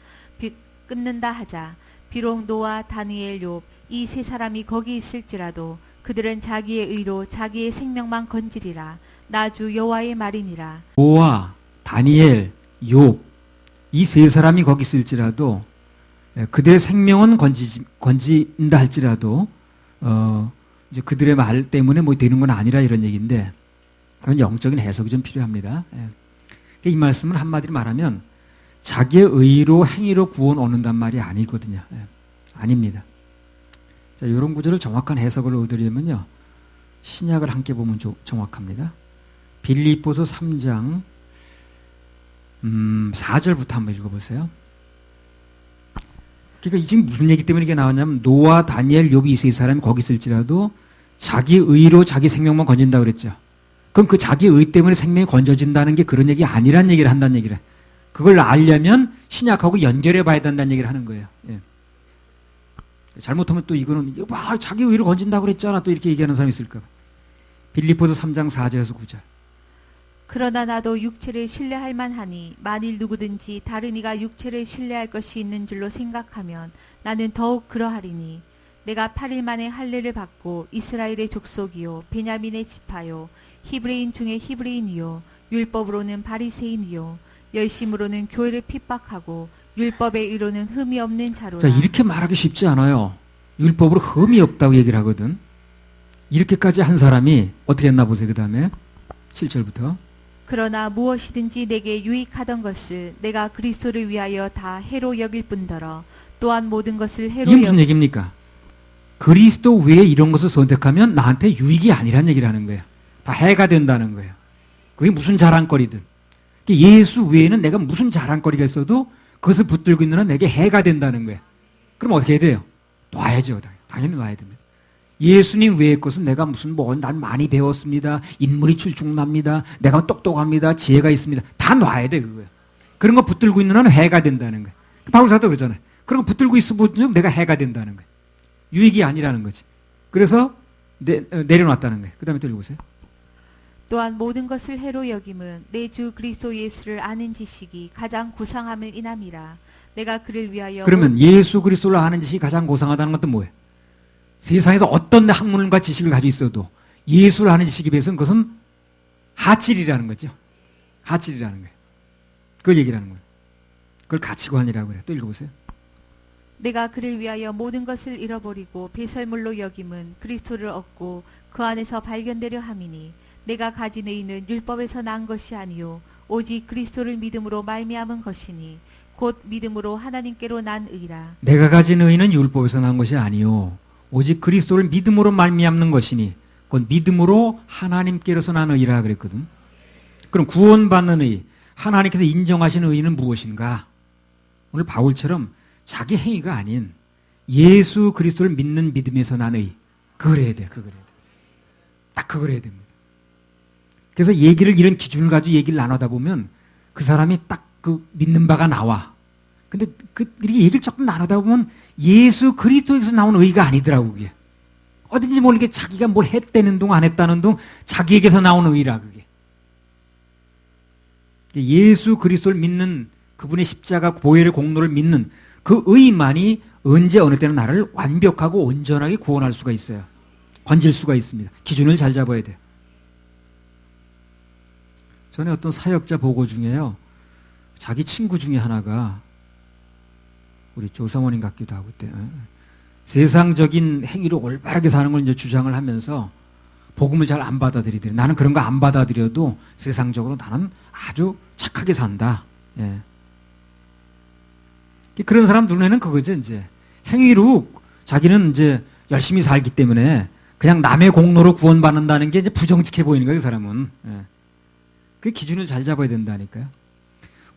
비록 노아, 다니엘, 욥 이 세 사람이 거기 있을지라도 그들은 자기의 의로 자기의 생명만 건지리라. 나 주 여호와의 말이니라. 노아, 다니엘, 욥 이 세 사람이 거기 있을지라도 그들의 생명은 건진다 할지라도 이제 그들의 말 때문에 뭐 되는 건 아니라 이런 얘기인데 그런 영적인 해석이 좀 필요합니다. 이 말씀은 한마디로 말하면 자기의 의로 행위로 구원 얻는단 말이 아니거든요. 아닙니다. 자, 이런 구절을 정확한 해석을 얻으려면요 신약을 함께 보면 정확합니다. 빌립보서 3장 4절부터 한번 읽어보세요. 그러니까 지금 무슨 얘기 때문에 이게 나왔냐면 노아, 다니엘, 욥이 이 세 사람이 거기 있을지라도 자기 의로 자기 생명만 건진다 그랬죠. 그럼 그 자기 의 때문에 생명이 건져진다는 게 그런 얘기 아니란 얘기를 한다는 얘기를. 그걸 알려면 신약하고 연결해 봐야 된다는 얘기를 하는 거예요. 예. 잘못하면 또 이거는 자기 의로 건진다고 그랬잖아 또 이렇게 얘기하는 사람이 있을까 봐. 빌립보서 3장 4절에서 9절. 그러나 나도 육체를 신뢰할 만하니 만일 누구든지 다른 이가 육체를 신뢰할 것이 있는 줄로 생각하면 나는 더욱 그러하리니 내가 8일 만에 할례를 받고 이스라엘의 족속이요 베냐민의 지파요 히브리인 중에 히브리인이요 율법으로는 바리새인이요 열심으로는 교회를 핍박하고 율법의 의로는 흠이 없는 자로라. 자, 이렇게 말하기 쉽지 않아요. 율법으로 흠이 없다고 얘기를 하거든. 이렇게까지 한 사람이 어떻게 했나 보세요. 그 다음에 7절부터. 그러나 무엇이든지 내게 유익하던 것을 내가 그리스도를 위하여 다 해로 여길 뿐더러 또한 모든 것을 해로 이게 무슨 얘기입니까? 그리스도 외에 이런 것을 선택하면 나한테 유익이 아니란 얘기를 하는 거예요. 다 해가 된다는 거예요. 그게 무슨 자랑거리든. 예수 외에는 내가 무슨 자랑거리가 있어도 그것을 붙들고 있는 한 내게 해가 된다는 거예요. 그럼 어떻게 해야 돼요? 놔야죠. 당연히 놔야 됩니다. 예수님 외의 것은 내가 난 많이 배웠습니다. 인물이 출중납니다. 내가 똑똑합니다. 지혜가 있습니다. 다 놔야 돼, 그거예요. 그런 거 붙들고 있는 한 해가 된다는 거예요. 바울사도 그러잖아요. 그런 거 붙들고 있으면 내가 해가 된다는 거예요. 유익이 아니라는 거지. 그래서 내려놨다는 거예요. 그 다음에 또 읽어보세요. 또한 모든 것을 해로 여김은 내 주 그리스도 예수를 아는 지식이 가장 고상함을 인함이라. 내가 그를 위하여 그러면 예수 그리스도를 아는 지식이 가장 고상하다는 것도 뭐예요? 세상에서 어떤 학문과 지식을 가지고 있어도 예수를 아는 지식에 비해서는 그것은 하질이라는 거죠. 하질이라는 거예요. 그걸 얘기를 하는 거예요. 그걸 가치관이라고 그래요. 또 읽어보세요. 내가 그를 위하여 모든 것을 잃어버리고 배설물로 여김은 그리스도를 얻고 그 안에서 발견되려 함이니 내가 가진 의는 율법에서 난 것이 아니요 오직 그리스도를 믿음으로 말미암은 것이니 곧 믿음으로 하나님께로 난 의라. 내가 가진 의는 율법에서 난 것이 아니요 오직 그리스도를 믿음으로 말미암는 것이니 곧 믿음으로 하나님께로서 난 의라 그랬거든. 그럼 구원받는 의, 하나님께서 인정하시는 의는 무엇인가? 오늘 바울처럼 자기 행위가 아닌 예수 그리스도를 믿는 믿음에서 난 의. 그걸 해야 돼. 그걸 해야 돼. 딱 그걸 해야 됩니다. 그래서 이런 기준을 가지고 얘기를 나누다 보면 그 사람이 딱 그 믿는 바가 나와. 근데 이렇게 얘기를 조금 나누다 보면 예수 그리스도에서 나온 의가 아니더라고, 그게. 어딘지 모르게 자기가 뭘 했다는 둥 안 했다는 둥 자기에게서 나온 의라, 그게. 예수 그리스도를 믿는 그분의 십자가 보혈의 공로를 믿는 그 의만이 언제 어느 때는 나를 완벽하고 온전하게 구원할 수가 있어요. 건질 수가 있습니다. 기준을 잘 잡아야 돼요. 전에 어떤 사역자 보고 중에요. 자기 친구 중에 하나가 우리 조사모님 같기도 하고 그때 세상적인 행위로 올바르게 사는 걸 이제 주장을 하면서 복음을 잘 안 받아들이더래. 나는 그런 거 안 받아들여도 세상적으로 나는 아주 착하게 산다. 예. 그런 사람 눈에는 그거죠, 이제. 행위로 자기는 이제 열심히 살기 때문에 그냥 남의 공로로 구원받는다는 게 이제 부정직해 보이는 거예요, 그 사람은. 예. 그 기준을 잘 잡아야 된다니까요.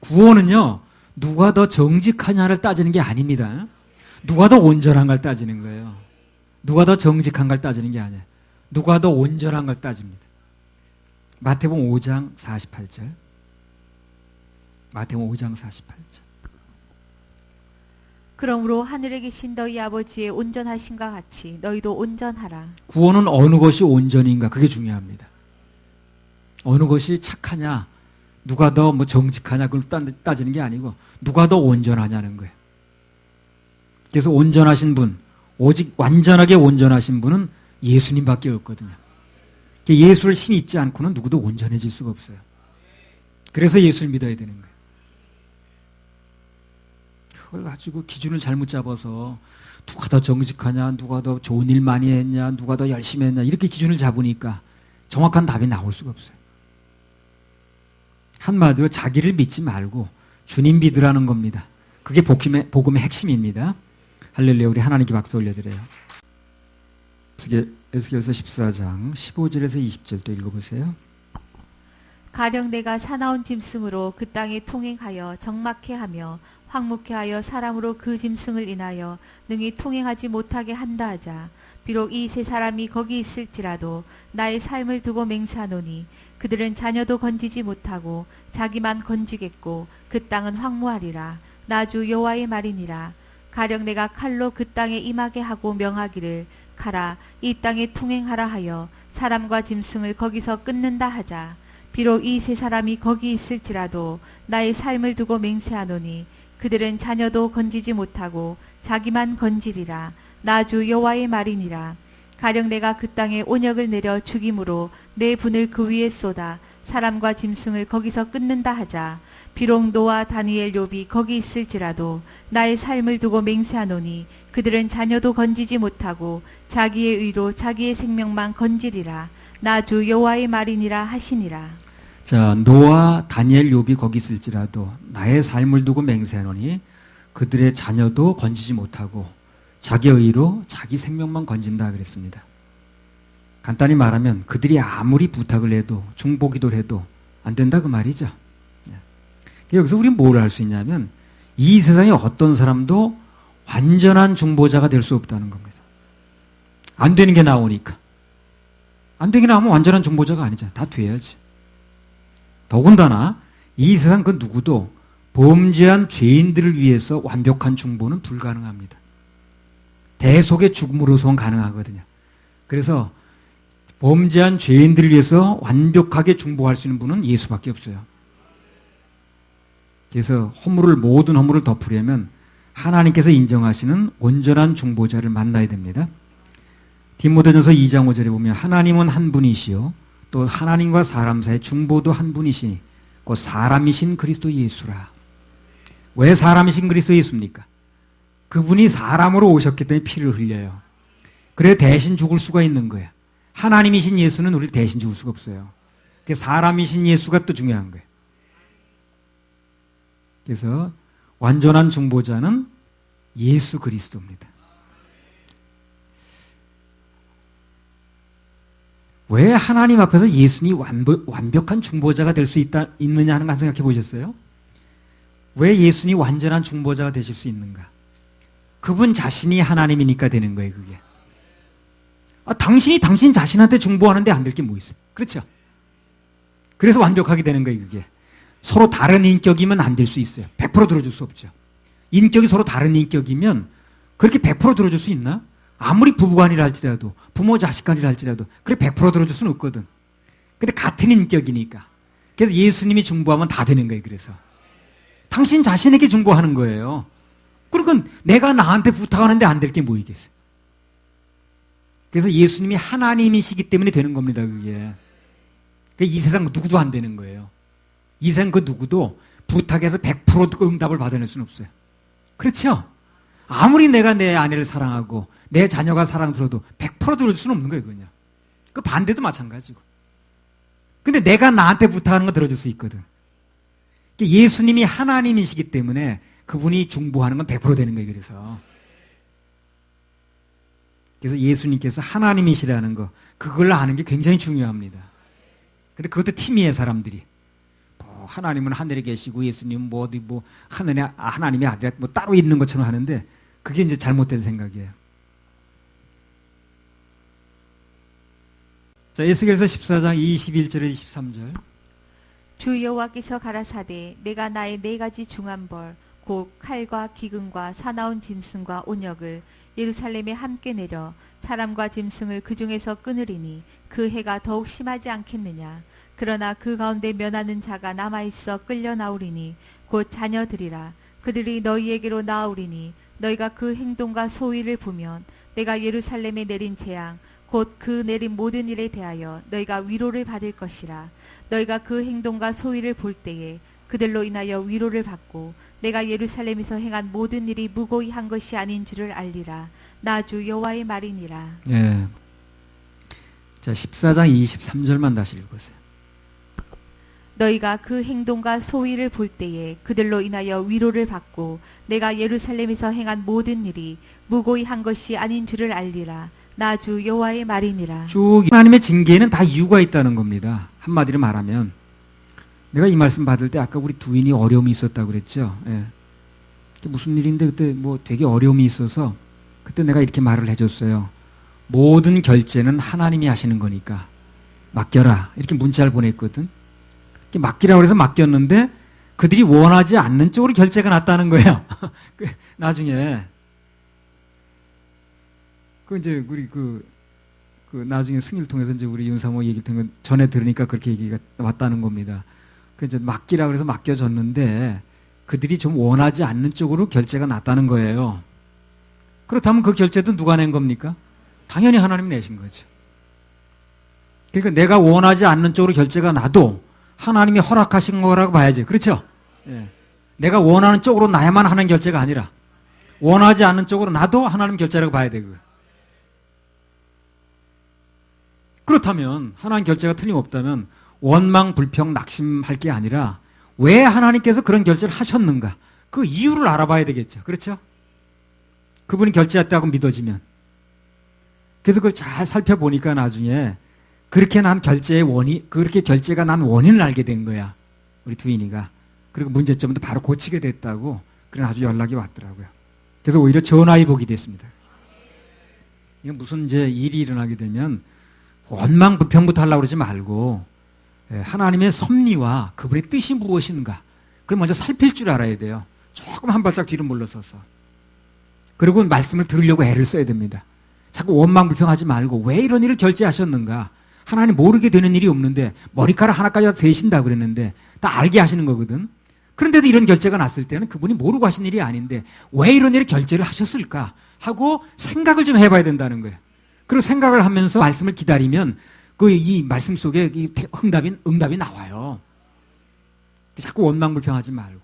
구원은요, 누가 더 정직하냐를 따지는 게 아닙니다. 누가 더 온전한가를 따지는 거예요. 누가 더 정직한가를 따지는 게 아니에요. 누가 더 온전한가를 따집니다. 마태복음 5장 48절. 마태복음 5장 48절. 그러므로 하늘에 계신 너희 아버지의 온전하심과 같이 너희도 온전하라. 구원은 어느 것이 온전인가 그게 중요합니다. 어느 것이 착하냐, 누가 더 뭐 정직하냐 그걸 따지는 게 아니고 누가 더 온전하냐는 거예요. 그래서 온전하신 분, 오직 완전하게 온전하신 분은 예수님밖에 없거든요. 예수를 힘입지 않고는 누구도 온전해질 수가 없어요. 그래서 예수를 믿어야 되는 거예요. 그걸 가지고 기준을 잘못 잡아서 누가 더 정직하냐, 누가 더 좋은 일 많이 했냐, 누가 더 열심히 했냐 이렇게 기준을 잡으니까 정확한 답이 나올 수가 없어요. 한마디로 자기를 믿지 말고 주님 믿으라는 겁니다. 그게 복음의 핵심입니다. 할렐루야. 우리 하나님께 박수 올려드려요. 에스겔서 14장 15절에서 20절 또 읽어보세요. 가령 내가 사나운 짐승으로 그 땅에 통행하여 적막해 하며 황무케 하여 사람으로 그 짐승을 인하여 능히 통행하지 못하게 한다 하자. 비록 이 세 사람이 거기 있을지라도 나의 삶을 두고 맹세하노니 그들은 자녀도 건지지 못하고 자기만 건지겠고 그 땅은 황무하리라. 나 주 여호와의 말이니라. 가령 내가 칼로 그 땅에 임하게 하고 명하기를 가라 이 땅에 통행하라 하여 사람과 짐승을 거기서 끊는다 하자. 비록 이 세 사람이 거기 있을지라도 나의 삶을 두고 맹세하노니 그들은 자녀도 건지지 못하고 자기만 건지리라. 나 주 여호와의 말이니라. 가령 내가 그 땅에 온역을 내려 죽임으로 내 분을 그 위에 쏟아 사람과 짐승을 거기서 끊는다 하자. 비록 노아 다니엘 욥이 거기 있을지라도 나의 삶을 두고 맹세하노니 그들은 자녀도 건지지 못하고 자기의 의로 자기의 생명만 건지리라. 나 주 여호와의 말이니라 하시니라. 자, 노아 다니엘 욥이 거기 있을지라도 나의 삶을 두고 맹세하노니 그들의 자녀도 건지지 못하고 자기의 의로 자기 생명만 건진다 그랬습니다. 간단히 말하면 그들이 아무리 부탁을 해도 중보기도를 해도 안 된다 그 말이죠. 여기서 우리는 뭘 알 수 있냐면 이 세상에 어떤 사람도 완전한 중보자가 될 수 없다는 겁니다. 안 되는 게 나오니까. 안 되게 나오면 완전한 중보자가 아니잖아. 다 돼야지. 더군다나 이 세상 그 누구도 범죄한 죄인들을 위해서 완벽한 중보는 불가능합니다. 대속의 죽음으로서만 가능하거든요. 그래서 범죄한 죄인들을 위해서 완벽하게 중보할 수 있는 분은 예수밖에 없어요. 그래서 모든 허물을 덮으려면 하나님께서 인정하시는 온전한 중보자를 만나야 됩니다. 디모데전서 2장 5절에 보면 하나님은 한 분이시요 또 하나님과 사람 사이의 중보도 한 분이시니 곧 사람이신 그리스도 예수라. 왜 사람이신 그리스도 예수입니까? 그분이 사람으로 오셨기 때문에 피를 흘려요. 그래 대신 죽을 수가 있는 거예요. 하나님이신 예수는 우리를 대신 죽을 수가 없어요. 그래서 사람이신 예수가 또 중요한 거예요. 그래서 완전한 중보자는 예수 그리스도입니다. 왜 하나님 앞에서 예수님이 완벽한 중보자가 될 수 있느냐 하는 거 생각해 보셨어요? 왜 예수님이 완전한 중보자가 되실 수 있는가? 그분 자신이 하나님이니까 되는 거예요, 그게. 당신이 당신 자신한테 중보하는데 안 될 게 뭐 있어요? 그렇죠? 그래서 완벽하게 되는 거예요, 그게. 서로 다른 인격이면 안 될 수 있어요. 100% 들어줄 수 없죠. 인격이 서로 다른 인격이면 그렇게 100% 들어줄 수 있나? 아무리 부부간이라 할지라도, 부모 자식간이라 할지라도, 그래 100% 들어줄 수는 없거든. 근데 같은 인격이니까. 그래서 예수님이 중보하면 다 되는 거예요, 그래서. 당신 자신에게 중보하는 거예요. 그러니까 내가 나한테 부탁하는데 안 될 게 뭐 있겠어요. 그래서 예수님이 하나님이시기 때문에 되는 겁니다, 그게. 이 세상 누구도 안 되는 거예요. 이 세상 그 누구도 부탁해서 100% 응답을 받아낼 수는 없어요. 그렇죠? 아무리 내가 내 아내를 사랑하고 내 자녀가 사랑스러워도 100% 들어줄 수는 없는 거예요, 그냥. 그 반대도 마찬가지고. 근데 내가 나한테 부탁하는 거 들어줄 수 있거든. 예수님이 하나님이시기 때문에 그분이 중보하는 건 100% 되는 거예요, 그래서. 그래서 예수님께서 하나님이시라는 거, 그걸 아는 게 굉장히 중요합니다. 근데 그것도 팀이에요, 사람들이. 하나님은 하늘에 계시고 예수님은 하나님의 아들 따로 있는 것처럼 하는데 그게 이제 잘못된 생각이에요. 자, 에스겔서 14장 21절에 23절. 주 여호와께서 가라사대 내가 나의 네 가지 중한 벌 곧 칼과 기근과 사나운 짐승과 온역을 예루살렘에 함께 내려 사람과 짐승을 그 중에서 끊으리니 그 해가 더욱 심하지 않겠느냐. 그러나 그 가운데 면하는 자가 남아있어 끌려 나오리니 곧 자녀들이라. 그들이 너희에게로 나오리니 너희가 그 행동과 소위를 보면 내가 예루살렘에 내린 재앙 곧 그 내린 모든 일에 대하여 너희가 위로를 받을 것이라. 너희가 그 행동과 소위를 볼 때에 그들로 인하여 위로를 받고 내가 예루살렘에서 행한 모든 일이 무고히 한 것이 아닌 줄을 알리라. 나 주 여호와의 말이니라. 예. 자, 14장 23절만 다시 읽으세요. 너희가 그 행동과 소위를 볼 때에 그들로 인하여 위로를 받고 내가 예루살렘에서 행한 모든 일이 무고히 한 것이 아닌 줄을 알리라. 나 주 여호와의 말이니라. 쭉 하나님의 징계에는 다 이유가 있다는 겁니다. 한마디로 말하면 내가 이 말씀 받을 때 아까 우리 두인이 어려움이 있었다고 그랬죠. 예. 그게 무슨 일인데 그때 뭐 되게 어려움이 있어서 그때 내가 이렇게 말을 해줬어요. 모든 결제는 하나님이 하시는 거니까 맡겨라. 이렇게 문자를 보냈거든. 맡기라고 해서 맡겼는데 그들이 원하지 않는 쪽으로 결제가 났다는 거예요. 나중에 이제 우리 나중에 승리를 통해서 이제 우리 윤사모 얘기를 통해 전에 들으니까 그렇게 얘기가 왔다는 겁니다. 이제 맡기라고 해서 맡겨졌는데 그들이 좀 원하지 않는 쪽으로 결제가 났다는 거예요. 그렇다면 그 결제도 누가 낸 겁니까? 당연히 하나님이 내신 거죠. 그러니까 내가 원하지 않는 쪽으로 결제가 나도 하나님이 허락하신 거라고 봐야지. 그렇죠? 예. 내가 원하는 쪽으로 나야만 하는 결제가 아니라 원하지 않는 쪽으로 나도 하나님 결제라고 봐야 되고. 그렇다면 하나님 결제가 틀림없다면 원망, 불평, 낙심할 게 아니라 왜 하나님께서 그런 결제를 하셨는가? 그 이유를 알아봐야 되겠죠. 그렇죠? 그분이 결제했다고 믿어지면. 그래서 그걸 잘 살펴보니까 나중에 그렇게 결제가 난 원인을 알게 된 거야. 우리 두인이가. 그리고 문제점도 바로 고치게 됐다고. 그래 아주 연락이 왔더라고요. 그래서 오히려 전화위복이 됐습니다. 이건 무슨 이제 일이 일어나게 되면 원망, 불평부터 하려고 그러지 말고 하나님의 섭리와 그분의 뜻이 무엇인가. 그걸 먼저 살필 줄 알아야 돼요. 조금 한 발짝 뒤로 물러서서. 그리고 말씀을 들으려고 애를 써야 됩니다. 자꾸 원망, 불평하지 말고 왜 이런 일을 결제하셨는가. 하나님 모르게 되는 일이 없는데 머리카락 하나까지 다 세신다 그랬는데 다 알게 하시는 거거든. 그런데도 이런 결제가 났을 때는 그분이 모르고 하신 일이 아닌데 왜 이런 일을 결제를 하셨을까 하고 생각을 좀 해봐야 된다는 거예요. 그리고 생각을 하면서 말씀을 기다리면 이 말씀 속에 이 응답이 나와요. 자꾸 원망 불평하지 말고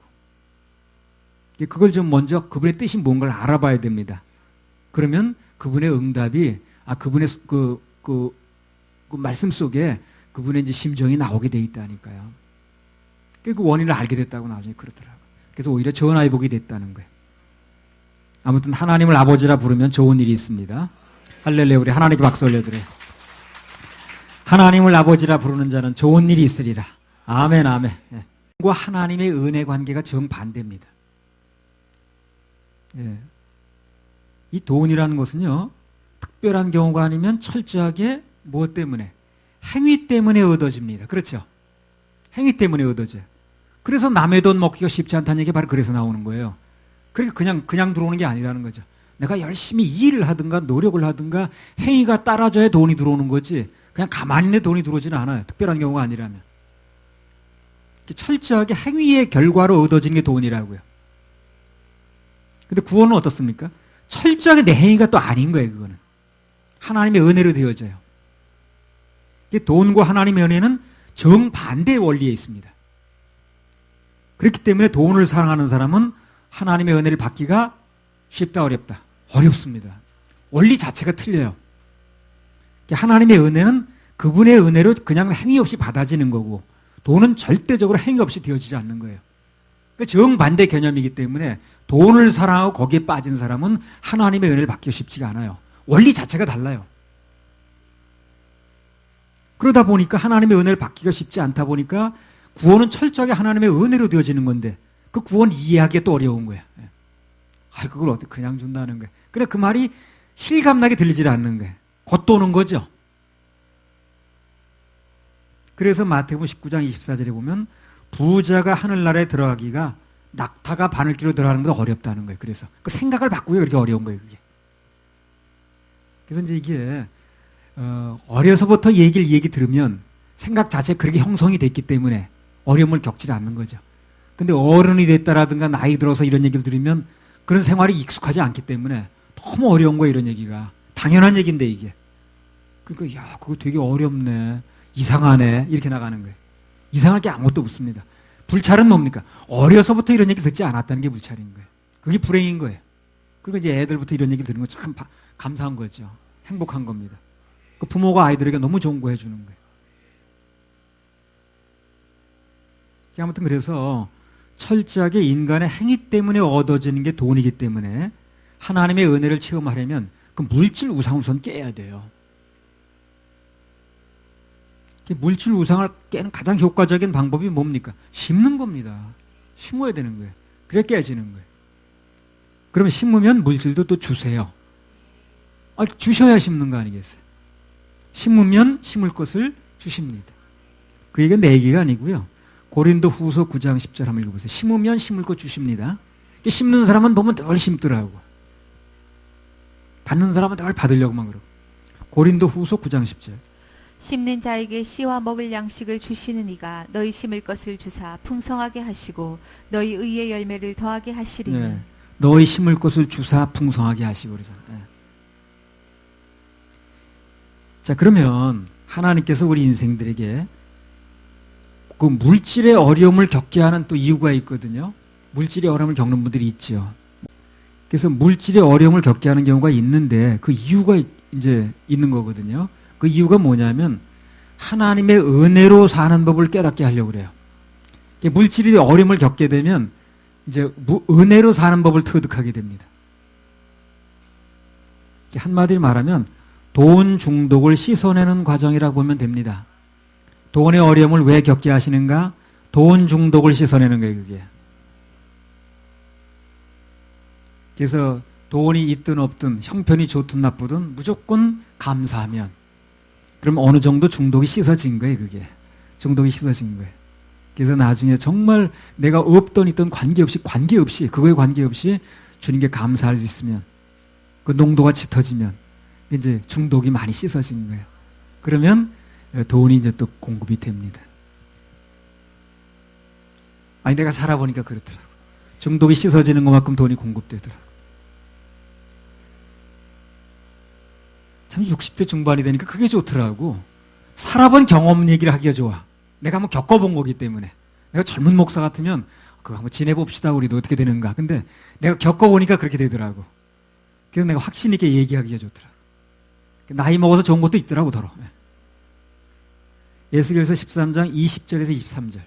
그걸 좀 먼저 그분의 뜻이 뭔가를 알아봐야 됩니다. 그러면 그분의 응답이 그분의 그 말씀 속에 그분의 이제 심정이 나오게 돼 있다니까요. 그 원인을 알게 됐다고 나중에 그러더라고요. 그래서 오히려 전화위복이 됐다는 거예요. 아무튼 하나님을 아버지라 부르면 좋은 일이 있습니다. 할렐루야. 우리 하나님께 박수 올려드려요. 하나님을 아버지라 부르는 자는 좋은 일이 있으리라. 아멘, 아멘. 예. 하나님의 은혜 관계가 정반대입니다. 예. 이 돈이라는 것은요, 특별한 경우가 아니면 철저하게 무엇 때문에? 행위 때문에 얻어집니다. 그렇죠? 행위 때문에 얻어져요. 그래서 남의 돈 먹기가 쉽지 않다는 얘기가 바로 그래서 나오는 거예요. 그러니까 그냥 들어오는 게 아니라는 거죠. 내가 열심히 일을 하든가 노력을 하든가 행위가 따라져야 돈이 들어오는 거지 그냥 가만히 있는 돈이 들어오지는 않아요. 특별한 경우가 아니라면. 철저하게 행위의 결과로 얻어진 게 돈이라고요. 근데 구원은 어떻습니까? 철저하게 내 행위가 또 아닌 거예요. 그거는. 하나님의 은혜로 되어져요. 돈과 하나님의 은혜는 정반대의 원리에 있습니다. 그렇기 때문에 돈을 사랑하는 사람은 하나님의 은혜를 받기가 쉽다 어렵다? 어렵습니다. 원리 자체가 틀려요. 하나님의 은혜는 그분의 은혜로 그냥 행위 없이 받아지는 거고 돈은 절대적으로 행위 없이 되어지지 않는 거예요. 그러니까 정반대 개념이기 때문에 돈을 사랑하고 거기에 빠진 사람은 하나님의 은혜를 받기가 쉽지가 않아요. 원리 자체가 달라요. 그러다 보니까 하나님의 은혜를 받기가 쉽지 않다 보니까 구원은 철저하게 하나님의 은혜로 되어지는 건데 그 구원 이해하기가 또 어려운 거야. 그걸 어떻게 그냥 준다는 거야. 그래 그 말이 실감나게 들리질 않는 거야. 겉도는 거죠. 그래서 마태복음 19장 24절에 보면 부자가 하늘나라에 들어가기가 낙타가 바늘귀로 들어가는 것보다 어렵다는 거예요. 그래서 그 생각을 바꾸기가 그렇게 어려운 거예요. 그게. 그래서 이제 이게 어려서부터 얘기 들으면 생각 자체가 그렇게 형성이 됐기 때문에 어려움을 겪지 않는 거죠. 근데 어른이 됐다라든가 나이 들어서 이런 얘기를 들으면 그런 생활이 익숙하지 않기 때문에 너무 어려운 거예요. 이런 얘기가. 당연한 얘기인데 이게. 그러니까 야 그거 되게 어렵네. 이상하네. 이렇게 나가는 거예요. 이상할 게 아무것도 없습니다. 불찰은 뭡니까? 어려서부터 이런 얘기 듣지 않았다는 게 불찰인 거예요. 그게 불행인 거예요. 그리고 이제 애들부터 이런 얘기 들은 거 참 감사한 거죠. 행복한 겁니다. 그 부모가 아이들에게 너무 좋은 거 해주는 거예요. 아무튼 그래서 철저하게 인간의 행위 때문에 얻어지는 게 돈이기 때문에 하나님의 은혜를 체험하려면 그 물질 우상을 우선 깨야 돼요. 물질 우상을 깨는 가장 효과적인 방법이 뭡니까? 심는 겁니다. 심어야 되는 거예요. 그래 깨지는 거예요. 그러면 심으면 물질도 또 주세요. 주셔야 심는 거 아니겠어요? 심으면 심을 것을 주십니다. 그 얘기가 내 얘기가 아니고요. 고린도 후서 9장 10절 한번 읽어보세요. 심으면 심을 것 주십니다. 심는 사람은 보면 늘 심더라고. 받는 사람은 늘 받으려고만 그러고. 고린도 후서 9장 10절. 심는 자에게 씨와 먹을 양식을 주시는 이가 너희 심을 것을 주사 풍성하게 하시고 너희 의의 열매를 더하게 하시리니. 네. 너희 심을 것을 주사 풍성하게 하시고 그러잖아요. 네. 자, 그러면 하나님께서 우리 인생들에게 그 물질의 어려움을 겪게 하는 또 이유가 있거든요. 물질의 어려움을 겪는 분들이 있죠. 그래서 물질의 어려움을 겪게 하는 경우가 있는데 그 이유가 이제 있는 거거든요. 그 이유가 뭐냐면 하나님의 은혜로 사는 법을 깨닫게 하려고 그래요. 물질의 어려움을 겪게 되면 이제 은혜로 사는 법을 터득하게 됩니다. 한마디로 말하면 돈 중독을 씻어내는 과정이라고 보면 됩니다. 돈의 어려움을 왜 겪게 하시는가? 돈 중독을 씻어내는 거예요, 그게. 그래서 돈이 있든 없든 형편이 좋든 나쁘든 무조건 감사하면 그럼 어느 정도 중독이 씻어진 거예요, 그게. 중독이 씻어진 거예요. 그래서 나중에 정말 내가 없던 있던 관계없이 그거에 관계없이 주님께 감사할 수 있으면 그 농도가 짙어지면 이제 중독이 많이 씻어진 거예요. 그러면 돈이 이제 또 공급이 됩니다. 아니 내가 살아보니까 그렇더라고. 중독이 씻어지는 것만큼 돈이 공급되더라고. 참 60대 중반이 되니까 그게 좋더라고. 살아본 경험 얘기를 하기가 좋아. 내가 한번 겪어본 거기 때문에. 내가 젊은 목사 같으면 그거 한번 지내봅시다 우리도 어떻게 되는가. 근데 내가 겪어보니까 그렇게 되더라고. 그래서 내가 확신 있게 얘기하기가 좋더라고. 나이 먹어서 좋은 것도 있더라고 더러. 에스겔서 13장 20절에서 23절.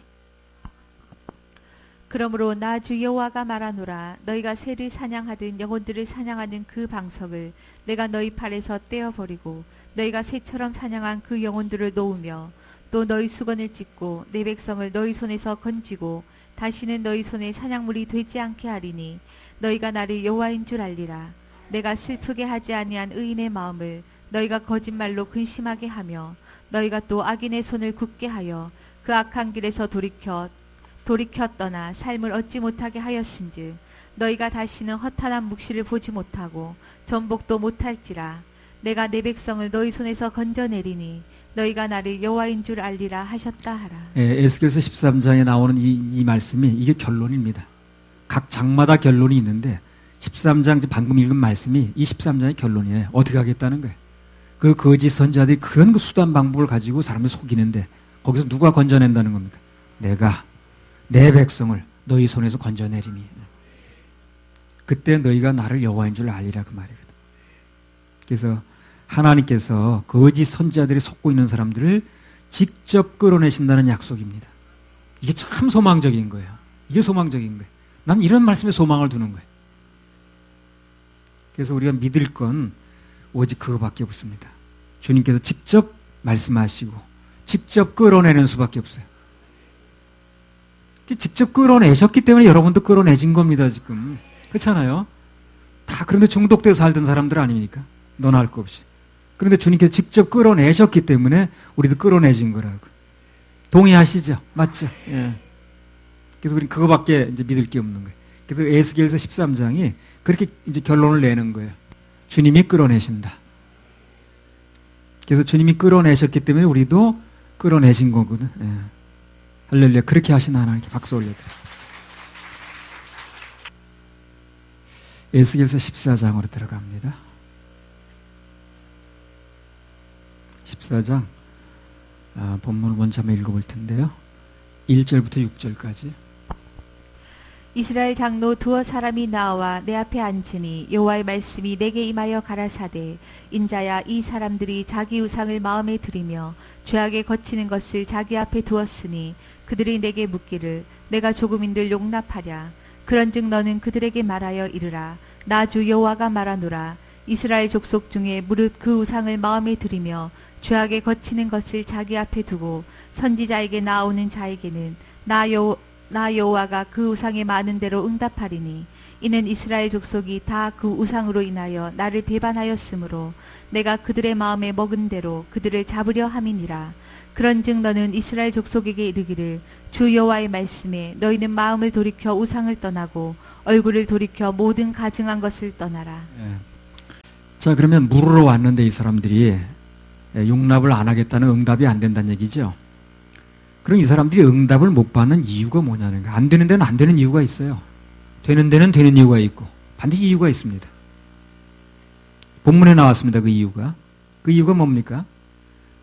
그러므로 나 주 여호와가 말하노라. 너희가 새를 사냥하든 영혼들을 사냥하는 그 방석을 내가 너희 팔에서 떼어버리고 너희가 새처럼 사냥한 그 영혼들을 놓으며 또 너희 수건을 찢고 내 백성을 너희 손에서 건지고 다시는 너희 손에 사냥물이 되지 않게 하리니 너희가 나를 여호와인 줄 알리라. 내가 슬프게 하지 아니한 의인의 마음을 너희가 거짓말로 근심하게 하며 너희가 또 악인의 손을 굳게 하여 그 악한 길에서 돌이켜 떠나 삶을 얻지 못하게 하였은즉 너희가 다시는 허탄한 묵시를 보지 못하고 전복도 못할지라. 내가 내 백성을 너희 손에서 건져내리니 너희가 나를 여호와인 줄 알리라 하셨다 하라. 에스겔서 13장에 나오는 이 말씀이 이게 결론입니다. 각 장마다 결론이 있는데 13장 방금 읽은 말씀이 이 13장의 결론이에요. 어떻게 하겠다는 거예요. 그 거짓 선지자들이 그런 그 수단 방법을 가지고 사람을 속이는데 거기서 누가 건져낸다는 겁니까? 내가 내 백성을 너희 손에서 건져내리니 그때 너희가 나를 여호와인 줄 알리라 그 말이거든. 그래서 하나님께서 거짓 선지자들이 속고 있는 사람들을 직접 끌어내신다는 약속입니다. 이게 참 소망적인 거예요. 이게 소망적인 거예요. 난 이런 말씀에 소망을 두는 거예요. 그래서 우리가 믿을 건 오직 그거밖에 없습니다. 주님께서 직접 말씀하시고 직접 끌어내는 수밖에 없어요. 직접 끌어내셨기 때문에 여러분도 끌어내진 겁니다, 지금. 그렇잖아요? 다 그런데 중독돼서 살던 사람들 아닙니까? 너나 할 거 없이. 그런데 주님께서 직접 끌어내셨기 때문에 우리도 끌어내진 거라고. 동의하시죠? 맞죠? 예. 그래서 우리는 그거밖에 이제 믿을 게 없는 거예요. 그래서 에스겔서 13장이 그렇게 이제 결론을 내는 거예요. 주님이 끌어내신다. 그래서 주님이 끌어내셨기 때문에 우리도 끌어내신 거거든. 예. 할렐루야. 그렇게 하신 하나님께 박수 올려드려요. 에스겔서 14장으로 들어갑니다. 14장 본문을 먼저 한번 읽어볼 텐데요. 1절부터 6절까지. 이스라엘 장로 두어 사람이 나와 내 앞에 앉으니 여호와의 말씀이 내게 임하여 가라사대 인자야 이 사람들이 자기 우상을 마음에 들이며 죄악에 거치는 것을 자기 앞에 두었으니 그들이 내게 묻기를 내가 조금인들 용납하랴. 그런즉 너는 그들에게 말하여 이르라. 나 주 여호와가 말하노라. 이스라엘 족속 중에 무릇 그 우상을 마음에 들이며 죄악에 거치는 것을 자기 앞에 두고 선지자에게 나오는 자에게는 나 여호와가 그 우상에 많은 대로 응답하리니 이는 이스라엘 족속이 다 그 우상으로 인하여 나를 배반하였으므로 내가 그들의 마음에 먹은 대로 그들을 잡으려 함이니라. 그런즉 너는 이스라엘 족속에게 이르기를 주 여호와의 말씀에 너희는 마음을 돌이켜 우상을 떠나고 얼굴을 돌이켜 모든 가증한 것을 떠나라. 예. 자, 그러면 물으러 왔는데 이 사람들이 용납을 안 하겠다는 응답이 안 된다는 얘기죠. 그럼 이 사람들이 응답을 못 받는 이유가 뭐냐는 거예요. 안 되는 데는 안 되는 이유가 있어요. 되는 데는 되는 이유가 있고 반드시 이유가 있습니다. 본문에 나왔습니다. 그 이유가. 그 이유가 뭡니까?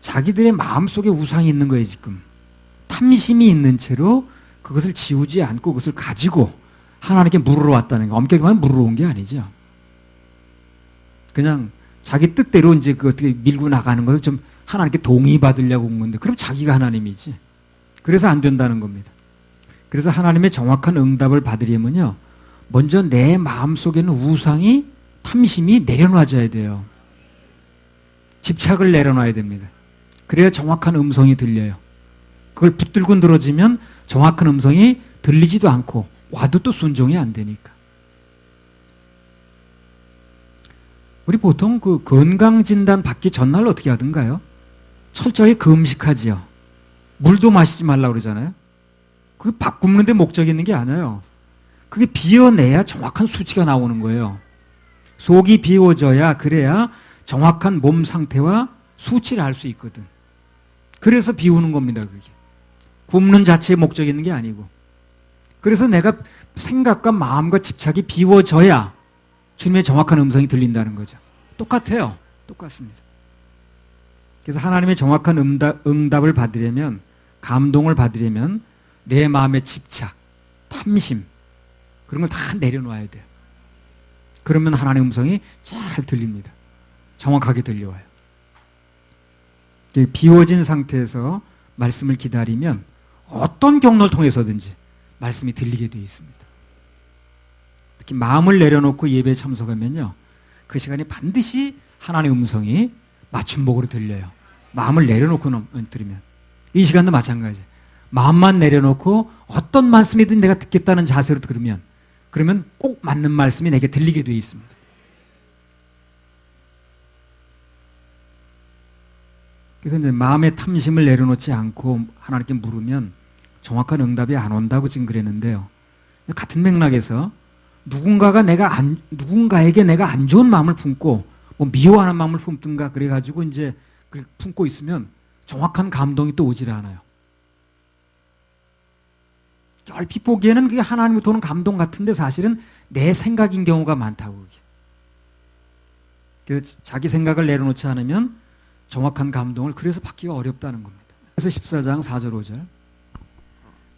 자기들의 마음속에 우상이 있는 거예요. 지금 탐심이 있는 채로 그것을 지우지 않고 그것을 가지고 하나님께 물으러 왔다는 거. 엄격히 말하면 물으러 온 게 아니죠. 그냥 자기 뜻대로 이제 그 어떻게 밀고 나가는 것을 좀 하나님께 동의받으려고 온 건데 그럼 자기가 하나님이지. 그래서 안 된다는 겁니다. 그래서 하나님의 정확한 응답을 받으려면요. 먼저 내 마음속에는 우상이 탐심이 내려놔져야 돼요. 집착을 내려놔야 됩니다. 그래야 정확한 음성이 들려요. 그걸 붙들고 늘어지면 정확한 음성이 들리지도 않고 와도 또 순종이 안 되니까. 우리 보통 그 건강진단 받기 전날 어떻게 하던가요? 철저히 금식하지요. 물도 마시지 말라고 그러잖아요. 그게 밥 굶는 데 목적이 있는 게 아니에요. 그게 비워내야 정확한 수치가 나오는 거예요. 속이 비워져야 그래야 정확한 몸 상태와 수치를 알 수 있거든. 그래서 비우는 겁니다. 그게. 굶는 자체의 목적이 있는 게 아니고. 그래서 내가 생각과 마음과 집착이 비워져야 주님의 정확한 음성이 들린다는 거죠. 똑같아요. 똑같습니다. 그래서 하나님의 정확한 응답을 받으려면, 감동을 받으려면 내 마음의 집착, 탐심 그런 걸 다 내려놔야 돼요. 그러면 하나님의 음성이 잘 들립니다. 정확하게 들려와요. 비워진 상태에서 말씀을 기다리면 어떤 경로를 통해서든지 말씀이 들리게 되어 있습니다. 특히 마음을 내려놓고 예배에 참석하면요, 그 시간에 반드시 하나님의 음성이 맞춤복으로 들려요. 마음을 내려놓고 들으면. 이 시간도 마찬가지. 마음만 내려놓고 어떤 말씀이든 내가 듣겠다는 자세로 들으면, 그러면 꼭 맞는 말씀이 내게 들리게 되어 있습니다. 그래서 이제 마음의 탐심을 내려놓지 않고 하나님께 물으면 정확한 응답이 안 온다고 지금 그랬는데요. 같은 맥락에서 누군가에게 내가 안 좋은 마음을 품고 뭐 미워하는 마음을 품든가 그래가지고 이제 품고 있으면 정확한 감동이 또 오질 않아요. 얼핏 보기에는 그게 하나님으로부터 오는 감동 같은데 사실은 내 생각인 경우가 많다고. 그게. 그래서 자기 생각을 내려놓지 않으면 정확한 감동을 그래서 받기가 어렵다는 겁니다. 그래서 14장 4절 5절.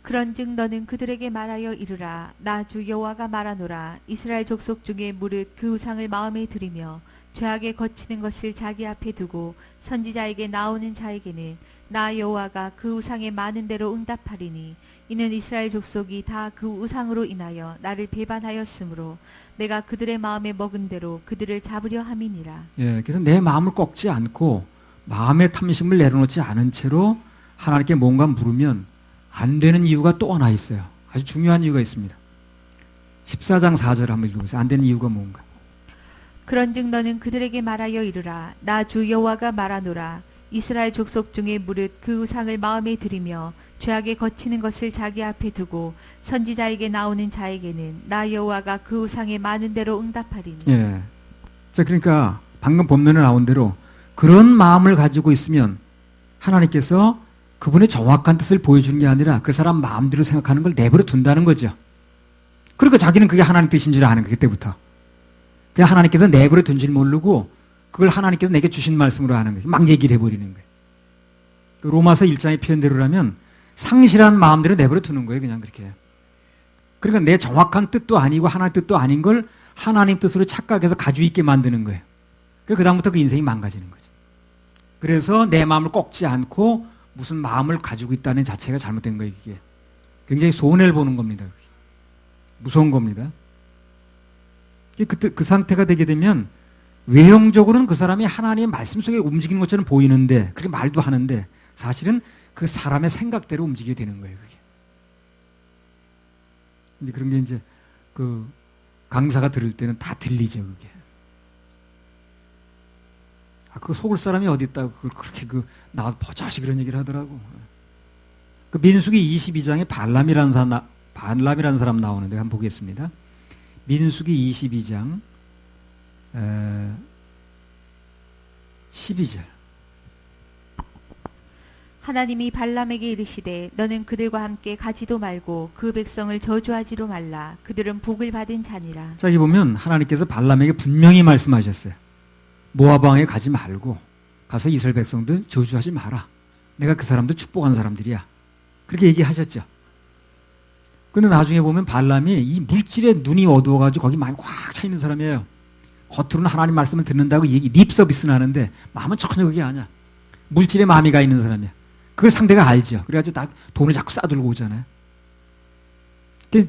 그런즉 너는 그들에게 말하여 이르라. 나 주 여호와가 말하노라. 이스라엘 족속 중에 무릇 그 우상을 마음에 들이며 죄악에 거치는 것을 자기 앞에 두고 선지자에게 나오는 자에게는 나 여호와가 그 우상에 많은 대로 응답하리니 이는 이스라엘 족속이 다 그 우상으로 인하여 나를 배반하였으므로 내가 그들의 마음에 먹은 대로 그들을 잡으려 함이니라. 예, 그래서 내 마음을 꺾지 않고 마음의 탐심을 내려놓지 않은 채로 하나님께 뭔가 물으면 안 되는 이유가 또 하나 있어요. 아주 중요한 이유가 있습니다. 14장 4절 한번 읽어보세요. 안 되는 이유가 뭔가. 그런즉 너는 그들에게 말하여 이르라. 나 주 여호와가 말하노라. 이스라엘 족속 중에 무릇 그 우상을 마음에 들이며 죄악에 거치는 것을 자기 앞에 두고 선지자에게 나오는 자에게는 나 여호와가 그 우상에 많은 대로 응답하리니. 예. 자, 그러니까 방금 본문에 나온 대로 그런 마음을 가지고 있으면 하나님께서 그분의 정확한 뜻을 보여주는 게 아니라 그 사람 마음대로 생각하는 걸 내버려 둔다는 거죠. 그러니까 자기는 그게 하나님 뜻인 줄 아는 거예요, 그때부터. 그냥 하나님께서 내버려 둔 줄 모르고 그걸 하나님께서 내게 주신 말씀으로 하는 거예요. 막 얘기를 해버리는 거예요. 로마서 1장의 표현대로라면 상실한 마음대로 내버려 두는 거예요, 그냥 그렇게. 그러니까 내 정확한 뜻도 아니고 하나님 뜻도 아닌 걸 하나님 뜻으로 착각해서 가지고 있게 만드는 거예요. 그다음부터 그 인생이 망가지는 거죠. 그래서 내 마음을 꺾지 않고 무슨 마음을 가지고 있다는 자체가 잘못된 거예요, 이게. 굉장히 손해를 보는 겁니다. 그게. 무서운 겁니다. 그 상태가 되게 되면 외형적으로는 그 사람이 하나님의 말씀 속에 움직이는 것처럼 보이는데, 그렇게 말도 하는데, 사실은 그 사람의 생각대로 움직이게 되는 거예요, 그게. 이제 그런 게 이제 그 강사가 들을 때는 다 들리죠, 그게. 그 속을 사람이 어디 있다고 그렇게 나 버젓이 그런 얘기를 하더라고. 그 민수기 22장에 발람이라는 사람 나오는데 한번 보겠습니다. 민수기 22장 12절. 하나님이 발람에게 이르시되 너는 그들과 함께 가지도 말고 그 백성을 저주하지도 말라. 그들은 복을 받은 자니라. 자, 여기 보면 하나님께서 발람에게 분명히 말씀하셨어요. 모압 왕에 가지 말고 가서 이스라엘 백성들 저주하지 마라. 내가 그 사람들 축복한 사람들이야. 그렇게 얘기하셨죠. 근데 나중에 보면 발람이 이 물질에 눈이 어두워가지고 거기 많이 꽉 차 있는 사람이에요. 겉으로는 하나님 말씀을 듣는다고 립 서비스는 하는데 마음은 전혀 그게 아니야. 물질에 마음이 가 있는 사람이야. 그걸 상대가 알죠. 그래가지고 돈을 자꾸 싸들고 오잖아요.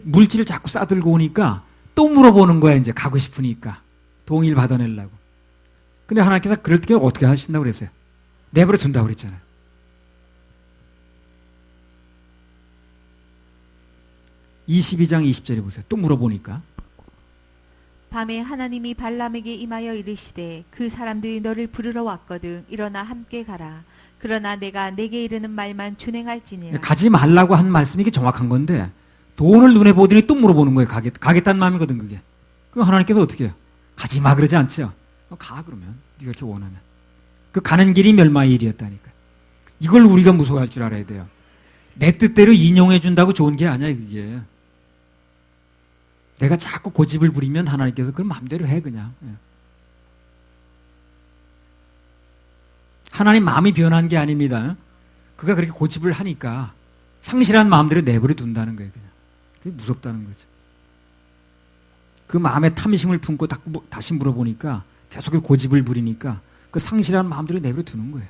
물질을 자꾸 싸들고 오니까 또 물어보는 거야. 이제 가고 싶으니까 동의를 받아내려고. 근데 하나님께서 그럴 때 어떻게 하신다고 그랬어요? 내버려 둔다고 그랬잖아요. (22장 20절에) 보세요. 또 물어보니까 밤에 하나님이 발람에게 임하여 이르시되 그 사람들이 너를 부르러 왔거든. 일어나 함께 가라. 그러나 내가 내게 이르는 말만 준행할지니라. 가지 말라고 한 말씀이 이게 정확한 건데 돈을 눈에 보더니 또 물어보는 거예요. 가겠다는 마음이거든 그게. 그럼 하나님께서 어떻게 해요? 가지 마 그러지 않죠. 가 그러면 네가 이렇게 원하면. 그 가는 길이 멸망의 일이었다니까. 이걸 우리가 무서워할 줄 알아야 돼요. 내 뜻대로 인용해 준다고 좋은 게 아니야 그게. 내가 자꾸 고집을 부리면 하나님께서 그걸 마음대로 해 그냥. 하나님 마음이 변한 게 아닙니다. 그가 그렇게 고집을 하니까 상실한 마음대로 내버려 둔다는 거예요 그냥. 그게 무섭다는 거죠. 그 마음에 탐심을 품고 다시 물어보니까 계속 고집을 부리니까 그 상실한 마음대로 내버려 두는 거예요.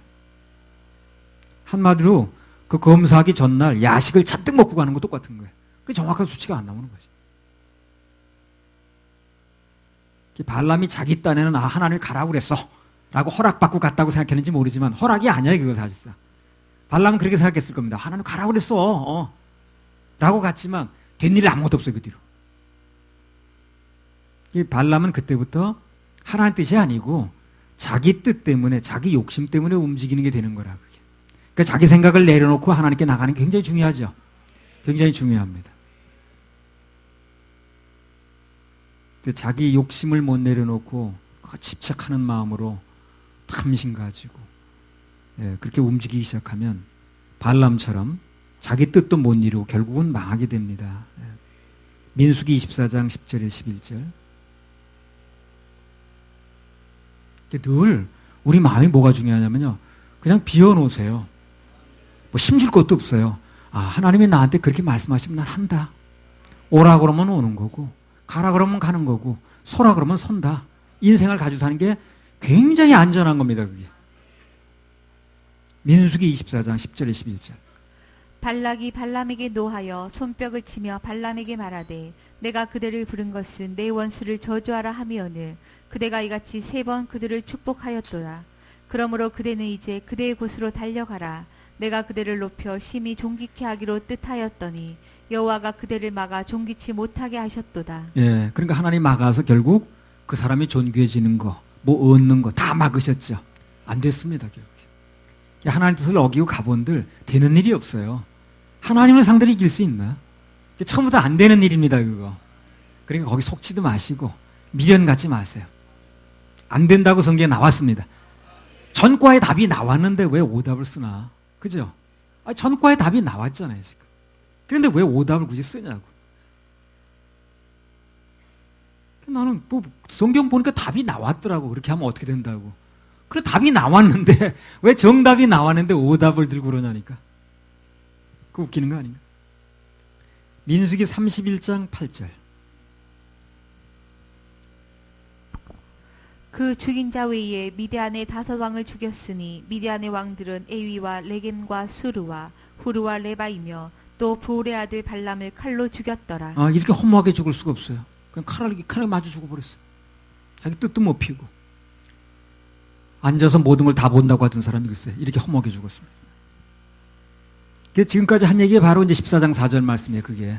한마디로 그 검사하기 전날 야식을 잔뜩 먹고 가는 거 똑같은 거예요. 그 정확한 수치가 안 나오는 거지. 발람이 자기 딴에는 하나님이 가라고 그랬어 라고 허락받고 갔다고 생각했는지 모르지만 허락이 아니야 그거 사실상. 발람은 그렇게 생각했을 겁니다. 하나님 가라고 그랬어 라고 갔지만 된 일이 아무것도 없어요 그 뒤로. 발람은 그때부터 하나님 뜻이 아니고 자기 뜻 때문에 자기 욕심 때문에 움직이는 게 되는 거라. 그게. 그러니까 자기 생각을 내려놓고 하나님께 나가는 게 굉장히 중요하죠. 굉장히 중요합니다. 자기 욕심을 못 내려놓고 집착하는 마음으로 탐심 가지고 그렇게 움직이기 시작하면 발람처럼 자기 뜻도 못 이루고 결국은 망하게 됩니다. 민수기 24장 10절에 11절. 늘 우리 마음이 뭐가 중요하냐면요. 그냥 비워놓으세요. 뭐 힘줄 것도 없어요. 하나님이 나한테 그렇게 말씀하시면 난 한다. 오라 그러면 오는 거고 가라 그러면 가는 거고 서라 그러면 선다. 인생을 가지고 사는 게 굉장히 안전한 겁니다. 그게. 민수기 24장 10절에 11절. 발락이 발람에게 노하여 손뼉을 치며 발람에게 말하되 내가 그대를 부른 것은 내 원수를 저주하라 함이오늘 그대가 이같이 3번 그들을 축복하였도다. 그러므로 그대는 이제 그대의 곳으로 달려가라. 내가 그대를 높여 심히 존귀케 하기로 뜻하였더니 여호와가 그대를 막아 존귀치 못하게 하셨도다. 예, 그러니까 하나님 막아서 결국 그 사람이 존귀해지는 거, 뭐 얻는 거 다 막으셨죠. 안 됐습니다 결국. 하나님 뜻을 어기고 가본들 되는 일이 없어요. 하나님을 상대로 이길 수 있나? 처음부터 안 되는 일입니다, 그거. 그러니까 거기 속지도 마시고 미련 갖지 마세요. 안 된다고 성경에 나왔습니다. 전과의 답이 나왔는데 왜 오답을 쓰나? 그죠? 전과의 답이 나왔잖아요, 지금. 그런데 왜 오답을 굳이 쓰냐고. 나는 뭐 성경 보니까 답이 나왔더라고. 그렇게 하면 어떻게 된다고. 그래, 답이 나왔는데 왜 정답이 나왔는데 오답을 들고 그러냐니까. 그거 웃기는 거 아닌가? 민수기 31장 8절. 그 죽인 자 외에 미디안의 5왕을 죽였으니 미디안의 왕들은 에위와 레겜과 수르와 후르와 레바이며 또 부올의 아들 발람을 칼로 죽였더라. 이렇게 허무하게 죽을 수가 없어요. 그냥 칼을 맞아 죽어버렸어요. 자기 뜻도 못 피우고. 앉아서 모든 걸 다 본다고 하던 사람이 글쎄요. 이렇게 허무하게 죽었습니다. 지금까지 한 얘기가 바로 이제 14장 4절 말씀이에요. 그게.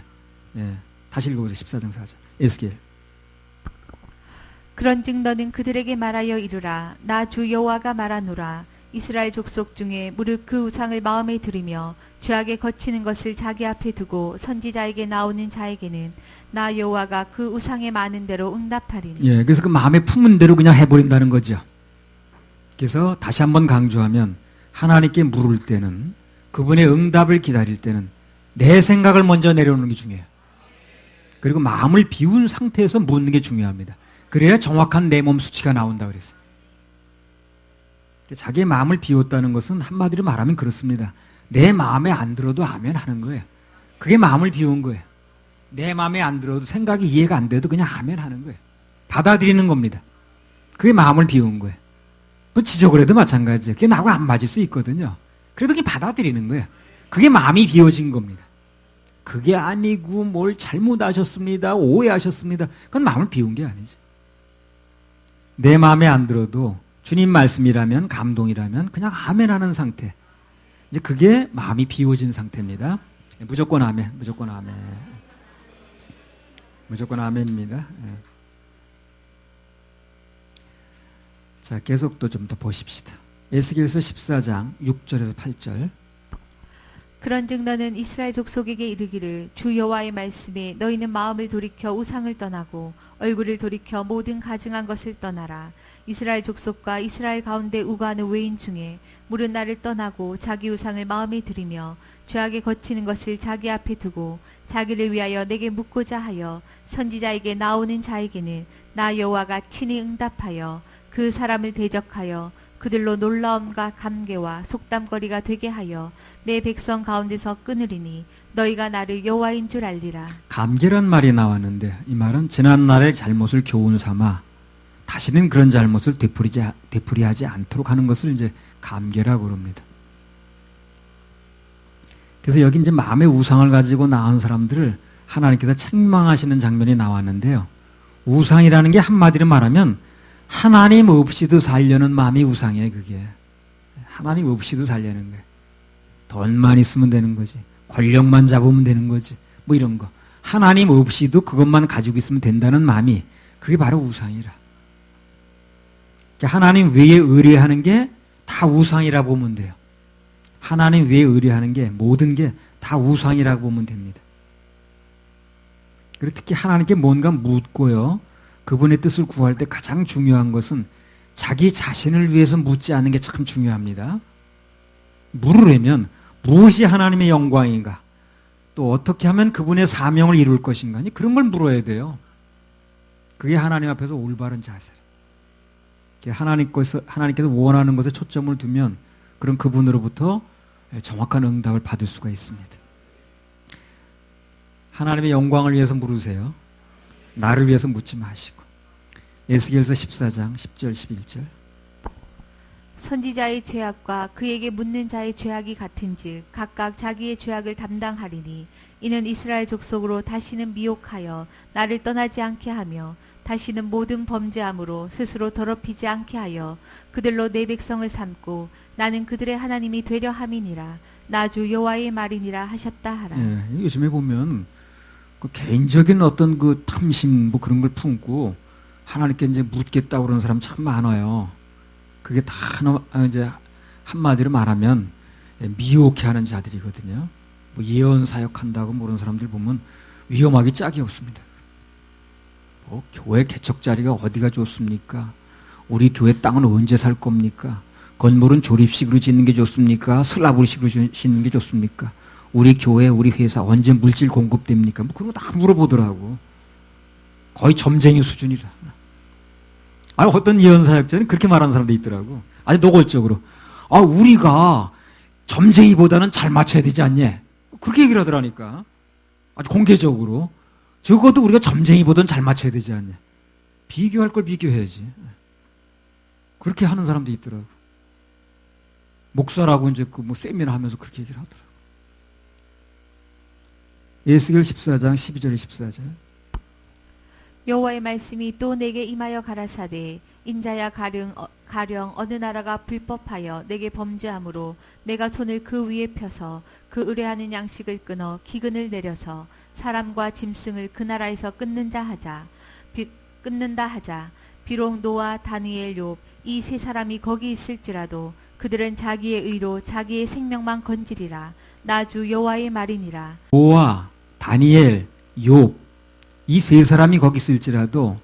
예. 다시 읽어보세요. 14장 4절. 에스겔. 그런즉 너는 그들에게 말하여 이르라. 나 주 여호와가 말하노라. 이스라엘 족속 중에 무릇 그 우상을 마음에 들이며 죄악에 거치는 것을 자기 앞에 두고 선지자에게 나오는 자에게는 나 여호와가 그 우상에 많은 대로 응답하리니. 예, 그래서 그 마음에 품은 대로 그냥 해버린다는 거죠. 그래서 다시 한번 강조하면 하나님께 물을 때는, 그분의 응답을 기다릴 때는 내 생각을 먼저 내려놓는 게 중요해요. 그리고 마음을 비운 상태에서 묻는 게 중요합니다. 그래야 정확한 내 몸 수치가 나온다 그랬어요. 자기의 마음을 비웠다는 것은 한마디로 말하면 그렇습니다. 내 마음에 안 들어도 아멘 하는 거예요. 그게 마음을 비운 거예요. 내 마음에 안 들어도, 생각이 이해가 안 돼도 그냥 아멘 하는 거예요. 받아들이는 겁니다. 그게 마음을 비운 거예요. 또 지적을 해도 마찬가지예요. 그게 나하고 안 맞을 수 있거든요. 그래도 그냥 받아들이는 거예요. 그게 마음이 비워진 겁니다. 그게 아니고 뭘 잘못하셨습니다, 오해하셨습니다. 그건 마음을 비운 게 아니죠. 내 마음에 안 들어도 주님 말씀이라면, 감동이라면 그냥 아멘 하는 상태. 이제 그게 마음이 비워진 상태입니다. 무조건 아멘, 무조건 아멘. 무조건 아멘입니다. 자, 계속 또 좀 더 보십시다. 에스겔서 14장 6절에서 8절. 그런즉 너는 이스라엘 족속에게 이르기를 주 여호와의 말씀에 너희는 마음을 돌이켜 우상을 떠나고 얼굴을 돌이켜 모든 가증한 것을 떠나라. 이스라엘 족속과 이스라엘 가운데 우거하는 외인 중에 무릇 나를 떠나고 자기 우상을 마음에 들이며 죄악에 거치는 것을 자기 앞에 두고 자기를 위하여 내게 묻고자 하여 선지자에게 나오는 자에게는 나 여호와가 친히 응답하여 그 사람을 대적하여 그들로 놀라움과 감개와 속담거리가 되게 하여 내 백성 가운데서 끊으리니 너희가 나를 여호와인 줄 알리라. 감개란 말이 나왔는데 이 말은 지난날의 잘못을 교훈 삼아 다시는 그런 잘못을 되풀이하지 않도록 하는 것을 이제 감개라고 그럽니다. 그래서 여기 이제 마음의 우상을 가지고 나온 사람들을 하나님께서 책망하시는 장면이 나왔는데요. 우상이라는 게 한마디로 말하면 하나님 없이도 살려는 마음이 우상이에요. 그게 하나님 없이도 살려는 거예요. 돈만 있으면 되는 거지, 권력만 잡으면 되는 거지, 뭐 이런 거. 하나님 없이도 그것만 가지고 있으면 된다는 마음이, 그게 바로 우상이라. 하나님 외에 의뢰하는 게 다 우상이라 보면 돼요. 하나님 외에 의뢰하는 게 모든 게 다 우상이라고 보면 됩니다. 그리고 특히 하나님께 뭔가 묻고요, 그분의 뜻을 구할 때 가장 중요한 것은 자기 자신을 위해서 묻지 않는 게 참 중요합니다. 물으려면 무엇이 하나님의 영광인가, 또 어떻게 하면 그분의 사명을 이룰 것인가, 그런 걸 물어야 돼요. 그게 하나님 앞에서 올바른 자세예요. 하나님께서 원하는 것에 초점을 두면 그런 그분으로부터 정확한 응답을 받을 수가 있습니다. 하나님의 영광을 위해서 물으세요. 나를 위해서 묻지 마시고. 에스겔서 14장 10절 11절. 선지자의 죄악과 그에게 묻는 자의 죄악이 같은즉 각각 자기의 죄악을 담당하리니 이는 이스라엘 족속으로 다시는 미혹하여 나를 떠나지 않게 하며 다시는 모든 범죄함으로 스스로 더럽히지 않게 하여 그들로 내 백성을 삼고 나는 그들의 하나님이 되려 함이니라. 나 주 여호와의 말이니라 하셨다 하라. 요즘에 보면 그 개인적인 어떤 그 탐심 뭐 그런 걸 품고 하나님께 이제 묻겠다고 그러는 사람 참 많아요. 그게 다 이제 한마디로 말하면 미혹해 하는 자들이거든요. 뭐 예언 사역한다고 모르는 사람들 보면 위험하기 짝이 없습니다. 교회 개척 자리가 어디가 좋습니까? 우리 교회 땅은 언제 살 겁니까? 건물은 조립식으로 짓는 게 좋습니까? 슬라브식으로 짓는 게 좋습니까? 우리 교회, 우리 회사 언제 물질 공급됩니까? 뭐 그런 거 다 물어보더라고. 거의 점쟁이 수준이라. 아니, 어떤 예언 사역자는 그렇게 말하는 사람도 있더라고. 아주 노골적으로. 우리가 점쟁이보다는 잘 맞춰야 되지 않냐? 그렇게 얘기를 하더라니까. 아주 공개적으로. 적어도 우리가 점쟁이보다는 잘 맞춰야 되지 않냐? 비교할 걸 비교해야지. 그렇게 하는 사람도 있더라고. 목사라고 이제 세미나 하면서 그렇게 얘기를 하더라고. 에스겔 14장 12절에 14절. 여호와의 말씀이 또 내게 임하여 가라사대 인자야 가령 어느 나라가 불법하여 내게 범죄하므로 내가 손을 그 위에 펴서 그 의뢰하는 양식을 끊어 기근을 내려서 사람과 짐승을 그 나라에서 끊는다 하자. 비록 노아 다니엘 욥 이 세 사람이 거기 있을지라도 그들은 자기의 의로 자기의 생명만 건지리라. 나 주 여호와의 말이니라. 노아, 다니엘, 욥 이 세 사람이 거기 있을지라도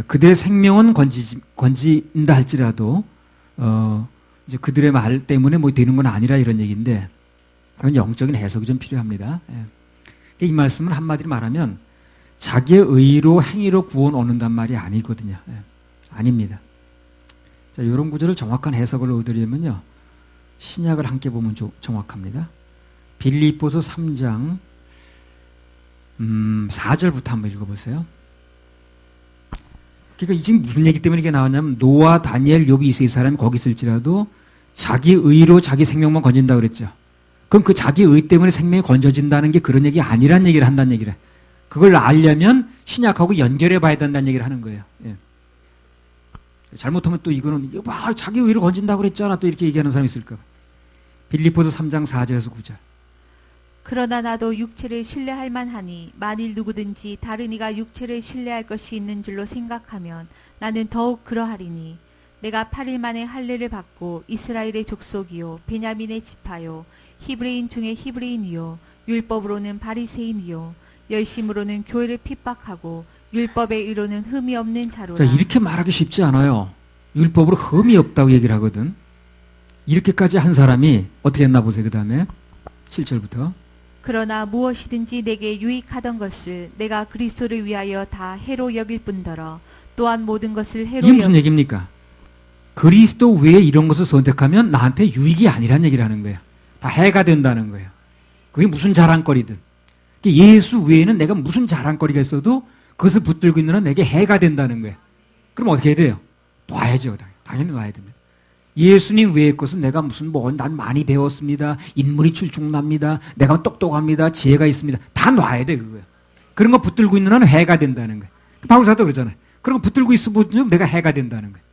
그들의 생명은 건진다 할지라도 이제 그들의 말 때문에 뭐 되는 건 아니라 이런 얘기인데 그런 영적인 해석이 좀 필요합니다. 이 말씀은 한마디로 말하면 자기의 의로 행위로 구원 얻는단 말이 아니거든요. 아닙니다. 자, 이런 구절을 정확한 해석을 얻으려면요 신약을 함께 보면 정확합니다. 빌립보서 3장 4절부터 한번 읽어보세요. 그러니까 지금 무슨 얘기 때문에 이게 나왔냐면 노아, 다니엘, 욥이 이 세 사람이 거기 있을지라도 자기 의로 자기 생명만 건진다고 그랬죠. 그럼 그 자기 의 때문에 생명이 건져진다는 게 그런 얘기 아니란 얘기를 한다는 얘기를. 그걸 알려면 신약하고 연결해 봐야 된다는 얘기를 하는 거예요. 예. 잘못하면 또 이거는 자기 의로 건진다고 그랬잖아 또 이렇게 얘기하는 사람이 있을까. 빌립보서 3장 4절에서 9절. 그러나 나도 육체를 신뢰할 만하니 만일 누구든지 다른 이가 육체를 신뢰할 것이 있는 줄로 생각하면 나는 더욱 그러하리니 내가 8일 만에 할례를 받고 이스라엘의 족속이요 베냐민의 지파요 히브리인 중에 히브리인이요 율법으로는 바리새인이요 열심으로는 교회를 핍박하고 율법의 의로는 흠이 없는 자로라. 자, 이렇게 말하기 쉽지 않아요. 율법으로 흠이 없다고 얘기를 하거든. 이렇게까지 한 사람이 어떻게 했나 보세요. 그 다음에 7절부터. 그러나 무엇이든지 내게 유익하던 것을 내가 그리스도를 위하여 다 해로 여길 뿐더러 또한 모든 것을 해로 이게 무슨 얘기입니까? 그리스도 외에 이런 것을 선택하면 나한테 유익이 아니란 얘기를 하는 거예요. 다 해가 된다는 거예요. 그게 무슨 자랑거리든. 예수 외에는 내가 무슨 자랑거리가 있어도 그것을 붙들고 있는 한 내게 해가 된다는 거예요. 그럼 어떻게 해야 돼요? 놔야죠. 당연히 놔야 됩니다. 예수님 외의 것은 내가 난 많이 배웠습니다. 인물이 출중납니다. 내가 똑똑합니다. 지혜가 있습니다. 다 놔야 돼, 그거예요. 그런 거 붙들고 있는 한 해가 된다는 거예요. 바울사도 그러잖아요. 그런 거 붙들고 있으면 내가 해가 된다는 거예요.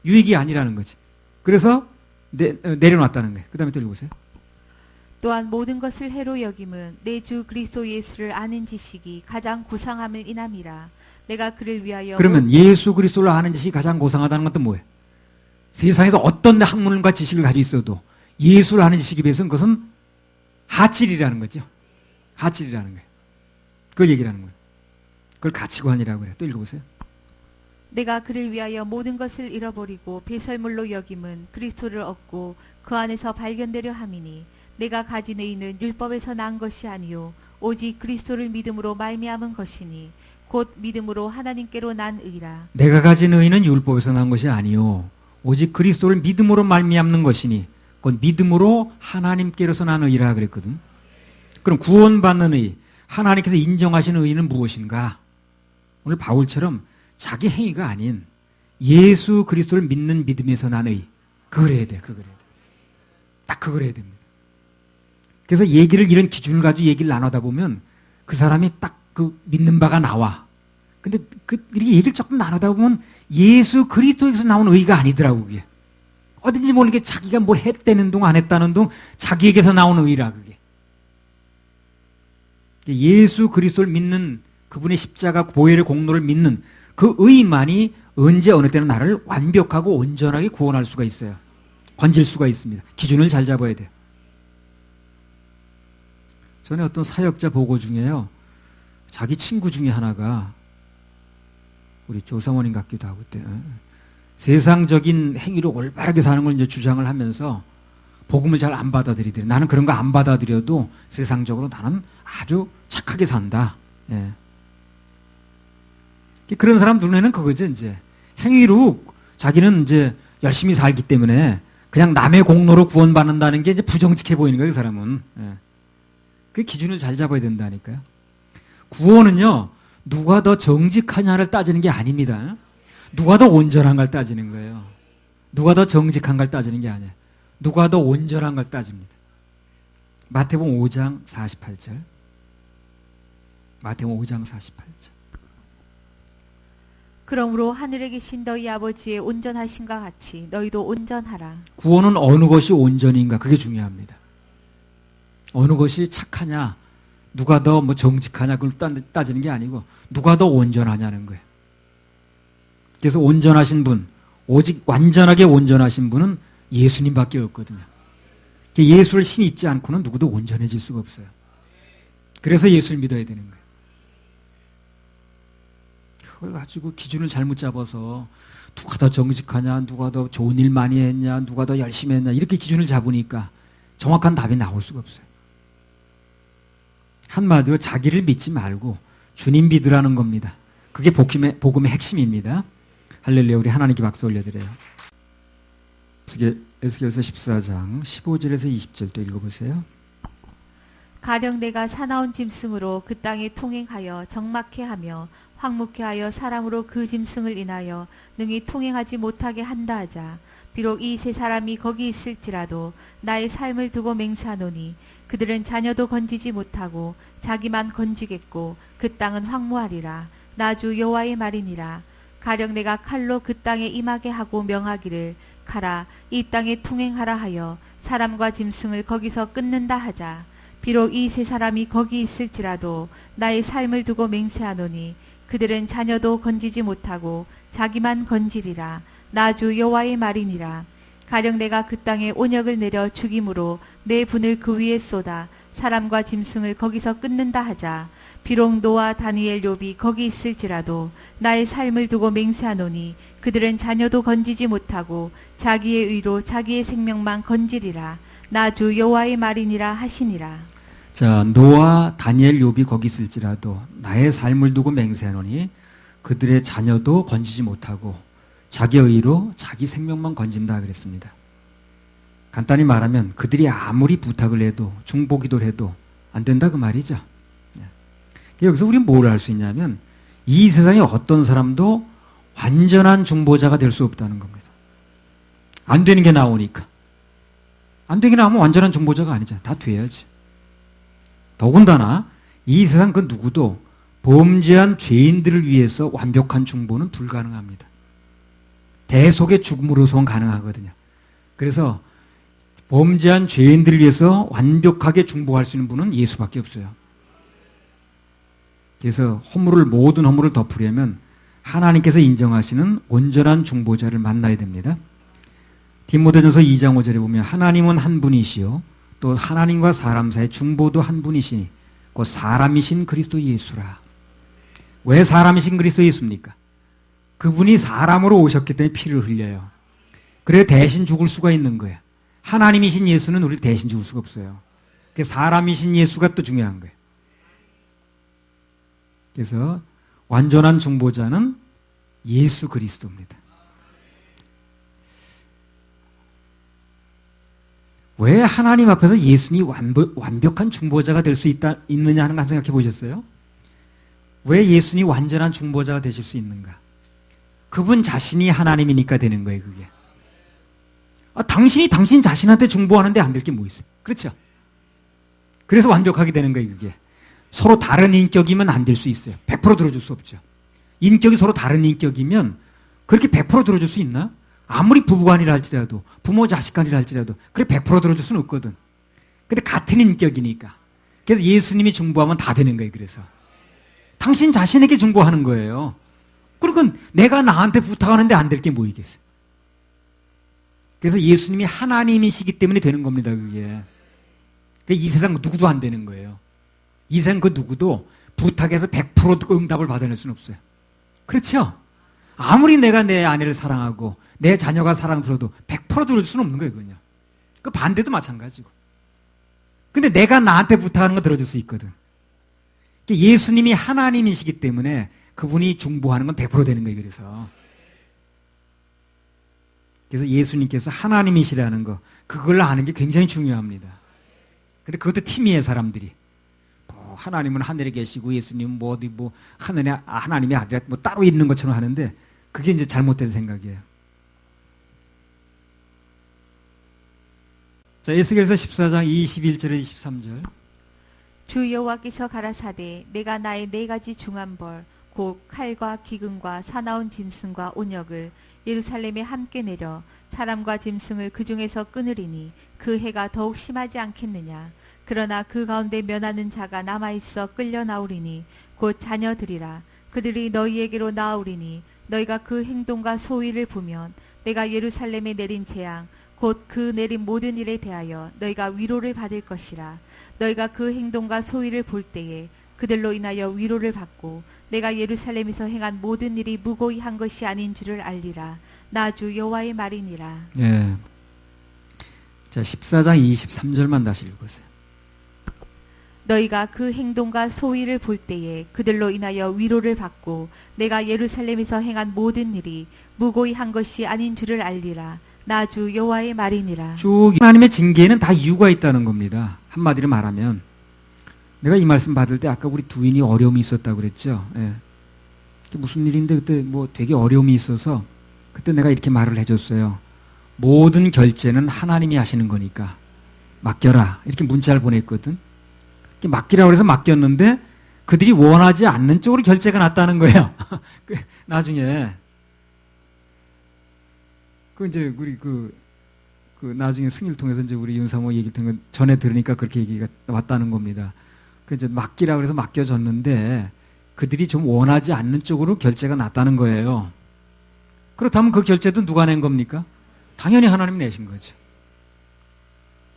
유익이 아니라는 거지. 그래서 내려놨다는 거예요. 그 다음에 또 읽어보세요. 또한 모든 것을 해로 여김은 내 주 그리스도 예수를 아는 지식이 가장 고상함을 인함이라. 내가 그를 위하여 그러면 예수 그리스도를 아는 지식이 가장 고상하다는 것도 뭐예요? 세상에서 어떤 학문과 지식을 가지고 있어도 예수를 아는 지식에 비해서는 그것은 하질이라는 거죠. 하질이라는 거예요. 그걸 얘기를 하는 거예요. 그걸 가치관이라고 그래요. 또 읽어보세요. 내가 그를 위하여 모든 것을 잃어버리고 배설물로 여김은 그리스도를 얻고 그 안에서 발견되려 함이니 내가 가진 의는 율법에서 난 것이 아니요 오직 그리스도를 믿음으로 말미암은 것이니 곧 믿음으로 하나님께로 난 의라. 내가 가진 의는 율법에서 난 것이 아니요 오직 그리스도를 믿음으로 말미암는 것이니 곧 믿음으로 하나님께로서 난 의라 그랬거든. 그럼 구원받는 의, 하나님께서 인정하시는 의는 무엇인가? 오늘 바울처럼 자기 행위가 아닌 예수 그리스도를 믿는 믿음에서 난 의. 그걸 해야 돼. 그걸 해야 돼. 딱 그걸 해야 됩니다. 그래서 이런 기준을 가지고 얘기를 나누다 보면 그 사람이 딱 그 믿는 바가 나와. 근데 이렇게 얘기를 조금 나누다 보면 예수 그리스도에서 나온 의가 아니더라고, 그게. 어딘지 모르게 자기가 뭘 했다는 동 안 했다는 동 자기에게서 나오는 의라, 그게. 예수 그리스도를 믿는 그분의 십자가 보혈의 공로를 믿는 그 의만이 언제 어느 때는 나를 완벽하고 온전하게 구원할 수가 있어요. 건질 수가 있습니다. 기준을 잘 잡아야 돼요. 전에 어떤 사역자 보고 중에요. 자기 친구 중에 하나가 우리 조사모님 같기도 하고 그때 세상적인 행위로 올바르게 사는 걸 이제 주장을 하면서 복음을 잘 안 받아들이더래. 나는 그런 거 안 받아들여도 세상적으로 나는 아주 착하게 산다. 예. 그런 사람 눈에는 그거죠, 이제. 행위로 자기는 이제 열심히 살기 때문에 그냥 남의 공로로 구원받는다는 게 이제 부정직해 보이는 거예요, 그 사람은. 예. 그 기준을 잘 잡아야 된다니까요. 구원은요, 누가 더 정직하냐를 따지는 게 아닙니다. 누가 더 온전한가를 따지는 거예요. 누가 더 정직한가를 따지는 게 아니에요. 누가 더 온전한 걸 따집니다. 마태복음 5장 48절. 마태복음 5장 48절. 그러므로 하늘에 계신 너희 아버지의 온전하심과 같이 너희도 온전하라. 구원은 어느 것이 온전인가 그게 중요합니다. 어느 것이 착하냐, 누가 더 뭐 정직하냐 그걸 따지는 게 아니고 누가 더 온전하냐는 거예요. 그래서 온전하신 분, 오직 완전하게 온전하신 분은 예수님밖에 없거든요. 예수를 신입지 않고는 누구도 온전해질 수가 없어요. 그래서 예수를 믿어야 되는 거예요. 그걸 가지고 기준을 잘못 잡아서 누가 더 정직하냐, 누가 더 좋은 일 많이 했냐, 누가 더 열심히 했냐 이렇게 기준을 잡으니까 정확한 답이 나올 수가 없어요. 한마디로 자기를 믿지 말고 주님 믿으라는 겁니다. 그게 복음의 핵심입니다. 할렐루야. 우리 하나님께 박수 올려드려요. 에스겔서 14장 15절에서 20절 또 읽어보세요. 가령 내가 사나운 짐승으로 그 땅에 통행하여 적막해 하며 황무케 하여 사람으로 그 짐승을 인하여 능히 통행하지 못하게 한다 하자. 비록 이 세 사람이 거기 있을지라도 나의 삶을 두고 맹세하노니 그들은 자녀도 건지지 못하고 자기만 건지겠고 그 땅은 황무하리라. 나 주 여호와의 말이니라. 가령 내가 칼로 그 땅에 임하게 하고 명하기를 가라 이 땅에 통행하라 하여 사람과 짐승을 거기서 끊는다 하자. 비록 이 세 사람이 거기 있을지라도 나의 삶을 두고 맹세하노니 그들은 자녀도 건지지 못하고 자기만 건지리라. 나 주 여호와의 말이니라. 가령 내가 그 땅에 온역을 내려 죽임으로 내 분을 그 위에 쏟아 사람과 짐승을 거기서 끊는다 하자. 비록 노아 다니엘 욥이 거기 있을지라도 나의 삶을 두고 맹세하노니 그들은 자녀도 건지지 못하고 자기의 의로 자기의 생명만 건지리라. 나 주 여호와의 말이니라 하시니라. 자, 노아 다니엘 욥이 거기 있을지라도 나의 삶을 두고 맹세하노니 그들의 자녀도 건지지 못하고 자기의 의로 자기 생명만 건진다 그랬습니다. 간단히 말하면 그들이 아무리 부탁을 해도 중보기도를 해도 안 된다 그 말이죠. 여기서 우리는 뭘 알 수 있냐면 이 세상에 어떤 사람도 완전한 중보자가 될 수 없다는 겁니다. 안 되는 게 나오니까. 안 되게 나오면 완전한 중보자가 아니잖아. 다 돼야지. 더군다나 이 세상 그 누구도 범죄한 죄인들을 위해서 완벽한 중보는 불가능합니다. 대속의 죽음으로서만 가능하거든요. 그래서 범죄한 죄인들을 위해서 완벽하게 중보할 수 있는 분은 예수밖에 없어요. 그래서 모든 허물을 덮으려면 하나님께서 인정하시는 온전한 중보자를 만나야 됩니다. 디모데전서 2장 5절에 보면 하나님은 한 분이시요 또 하나님과 사람 사이의 중보도 한 분이시니 곧 사람이신 그리스도 예수라. 왜 사람이신 그리스도 예수입니까? 그분이 사람으로 오셨기 때문에 피를 흘려요. 그래 대신 죽을 수가 있는 거예요. 하나님이신 예수는 우리를 대신 죽을 수가 없어요. 그래서 사람이신 예수가 또 중요한 거예요. 그래서 완전한 중보자는 예수 그리스도입니다. 왜 하나님 앞에서 예수님이 완벽한 중보자가 될 수 있느냐 하는 거 생각해 보셨어요? 왜 예수님이 완전한 중보자가 되실 수 있는가? 그분 자신이 하나님이니까 되는 거예요, 그게. 당신이 당신 자신한테 중보하는데 안 될 게 뭐 있어요? 그렇죠? 그래서 완벽하게 되는 거예요, 그게. 서로 다른 인격이면 안 될 수 있어요. 100% 들어줄 수 없죠. 인격이 서로 다른 인격이면 그렇게 100% 들어줄 수 있나? 아무리 부부간이라 할지라도 부모 자식간이라 할지라도 그래 100% 들어줄 수는 없거든. 근데 같은 인격이니까. 그래서 예수님이 중보하면 다 되는 거예요. 그래서 당신 자신에게 중보하는 거예요. 그러니까 내가 나한테 부탁하는데 안 될 게 뭐 있겠어요. 그래서 예수님이 하나님이시기 때문에 되는 겁니다. 그게. 이 세상 누구도 안 되는 거예요. 이생 그 누구도 부탁해서 100% 응답을 받아낼 수는 없어요. 그렇죠? 아무리 내가 내 아내를 사랑하고 내 자녀가 사랑스러워도 100% 들을 수는 없는 거예요, 그건요. 그 반대도 마찬가지고. 근데 내가 나한테 부탁하는 거 들어줄 수 있거든. 예수님이 하나님이시기 때문에 그분이 중보하는 건 100% 되는 거예요, 그래서 예수님께서 하나님이시라는 거, 그걸 아는 게 굉장히 중요합니다. 근데 그것도 팀이에요, 사람들이. 뭐 하나님은 하늘에 계시고 예수님은 뭐 어디 뭐 하나님의 아들 뭐 따로 있는 것처럼 하는데 그게 이제 잘못된 생각이에요. 자, 에스겔서 14장 21절에 23절. 주 여호와께서 가라사대 내가 나의 네 가지 중한 벌 곧 칼과 기근과 사나운 짐승과 온역을 예루살렘에 함께 내려 사람과 짐승을 그 중에서 끊으리니 그 해가 더욱 심하지 않겠느냐. 그러나 그 가운데 면하는 자가 남아있어 끌려 나오리니 곧 자녀들이라. 그들이 너희에게로 나오리니 너희가 그 행동과 소위를 보면 내가 예루살렘에 내린 재앙 곧 그 내린 모든 일에 대하여 너희가 위로를 받을 것이라. 너희가 그 행동과 소위를 볼 때에 그들로 인하여 위로를 받고 내가 예루살렘에서 행한 모든 일이 무고히 한 것이 아닌 줄을 알리라. 나 주 여호와의 말이니라. 예. 자, 14장 23절만 다시 읽으세요. 너희가 그 행동과 소위를 볼 때에 그들로 인하여 위로를 받고 내가 예루살렘에서 행한 모든 일이 무고히 한 것이 아닌 줄을 알리라. 나 주 여호와의 말이니라. 쭉 하나님의 징계에는 다 이유가 있다는 겁니다. 한마디로 말하면 내가 이 말씀 받을 때 아까 우리 두인이 어려움이 있었다고 그랬죠. 예. 무슨 일인데 그때 뭐 되게 어려움이 있어서 그때 내가 이렇게 말을 해줬어요. 모든 결제는 하나님이 하시는 거니까 맡겨라. 이렇게 문자를 보냈거든. 이렇게 맡기라고 해서 맡겼는데 그들이 원하지 않는 쪽으로 결제가 났다는 거예요. 나중에 이제 우리 나중에 승리를 통해서 이제 우리 윤사모 얘기를 통해 전에 들으니까 그렇게 얘기가 왔다는 겁니다. 이제 맡기라고 해서 맡겨졌는데 그들이 좀 원하지 않는 쪽으로 결제가 났다는 거예요. 그렇다면 그 결제도 누가 낸 겁니까? 당연히 하나님이 내신 거죠.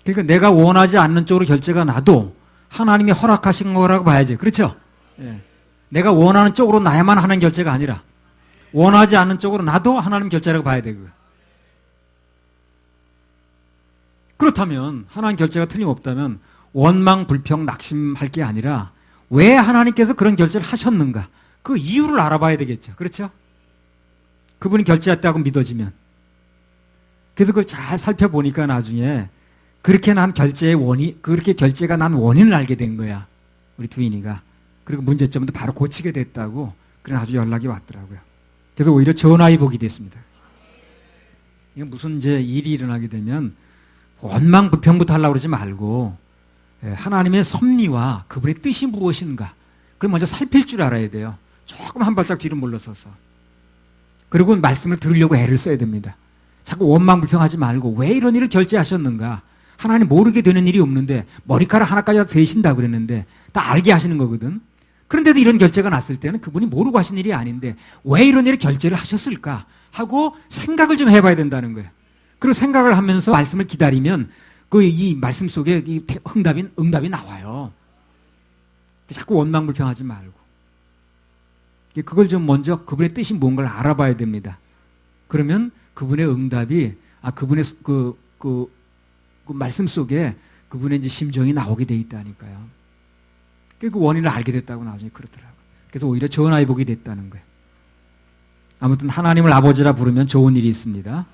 그러니까 내가 원하지 않는 쪽으로 결제가 나도 하나님이 허락하신 거라고 봐야지. 그렇죠? 예. 내가 원하는 쪽으로 나야만 하는 결제가 아니라 원하지 않는 쪽으로 나도 하나님 결제라고 봐야 되고. 그렇다면 하나님 결제가 틀림없다면 원망, 불평, 낙심할 게 아니라 왜 하나님께서 그런 결제를 하셨는가? 그 이유를 알아봐야 되겠죠. 그렇죠? 그분이 결제했다고 믿어지면. 그래서 그걸 잘 살펴보니까 나중에 그렇게 결제가 난 원인을 알게 된 거야. 우리 두인이가. 그리고 문제점도 바로 고치게 됐다고 그런 아주 연락이 왔더라고요. 그래서 오히려 전화위 복이 됐습니다. 이게 무슨 이제 일이 일어나게 되면 원망, 불평부터 하려고 그러지 말고 하나님의 섭리와 그분의 뜻이 무엇인가 그걸 먼저 살필 줄 알아야 돼요. 조금 한 발짝 뒤로 물러서서. 그리고 말씀을 들으려고 애를 써야 됩니다. 자꾸 원망, 불평하지 말고 왜 이런 일을 결제하셨는가. 하나님 모르게 되는 일이 없는데 머리카락 하나까지 되신다고 그랬는데 다 알게 하시는 거거든. 그런데도 이런 결제가 났을 때는 그분이 모르고 하신 일이 아닌데 왜 이런 일을 결제를 하셨을까 하고 생각을 좀 해봐야 된다는 거예요. 그리고 생각을 하면서 말씀을 기다리면 이 말씀 속에 이 응답이 나와요. 자꾸 원망 불평하지 말고. 그걸 좀 먼저 그분의 뜻이 뭔가를 알아봐야 됩니다. 그러면 그분의 응답이 그분의 그 말씀 속에 그분의 이제 심정이 나오게 돼 있다니까요. 그 원인을 알게 됐다고 나중에 그러더라고요. 그래서 오히려 전화위 복이 됐다는 거예요. 아무튼 하나님을 아버지라 부르면 좋은 일이 있습니다.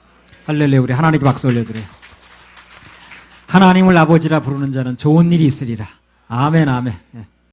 할렐루야. 우리 하나님께 박수 올려드려요. 하나님을 아버지라 부르는 자는 좋은 일이 있으리라. 아멘, 아멘.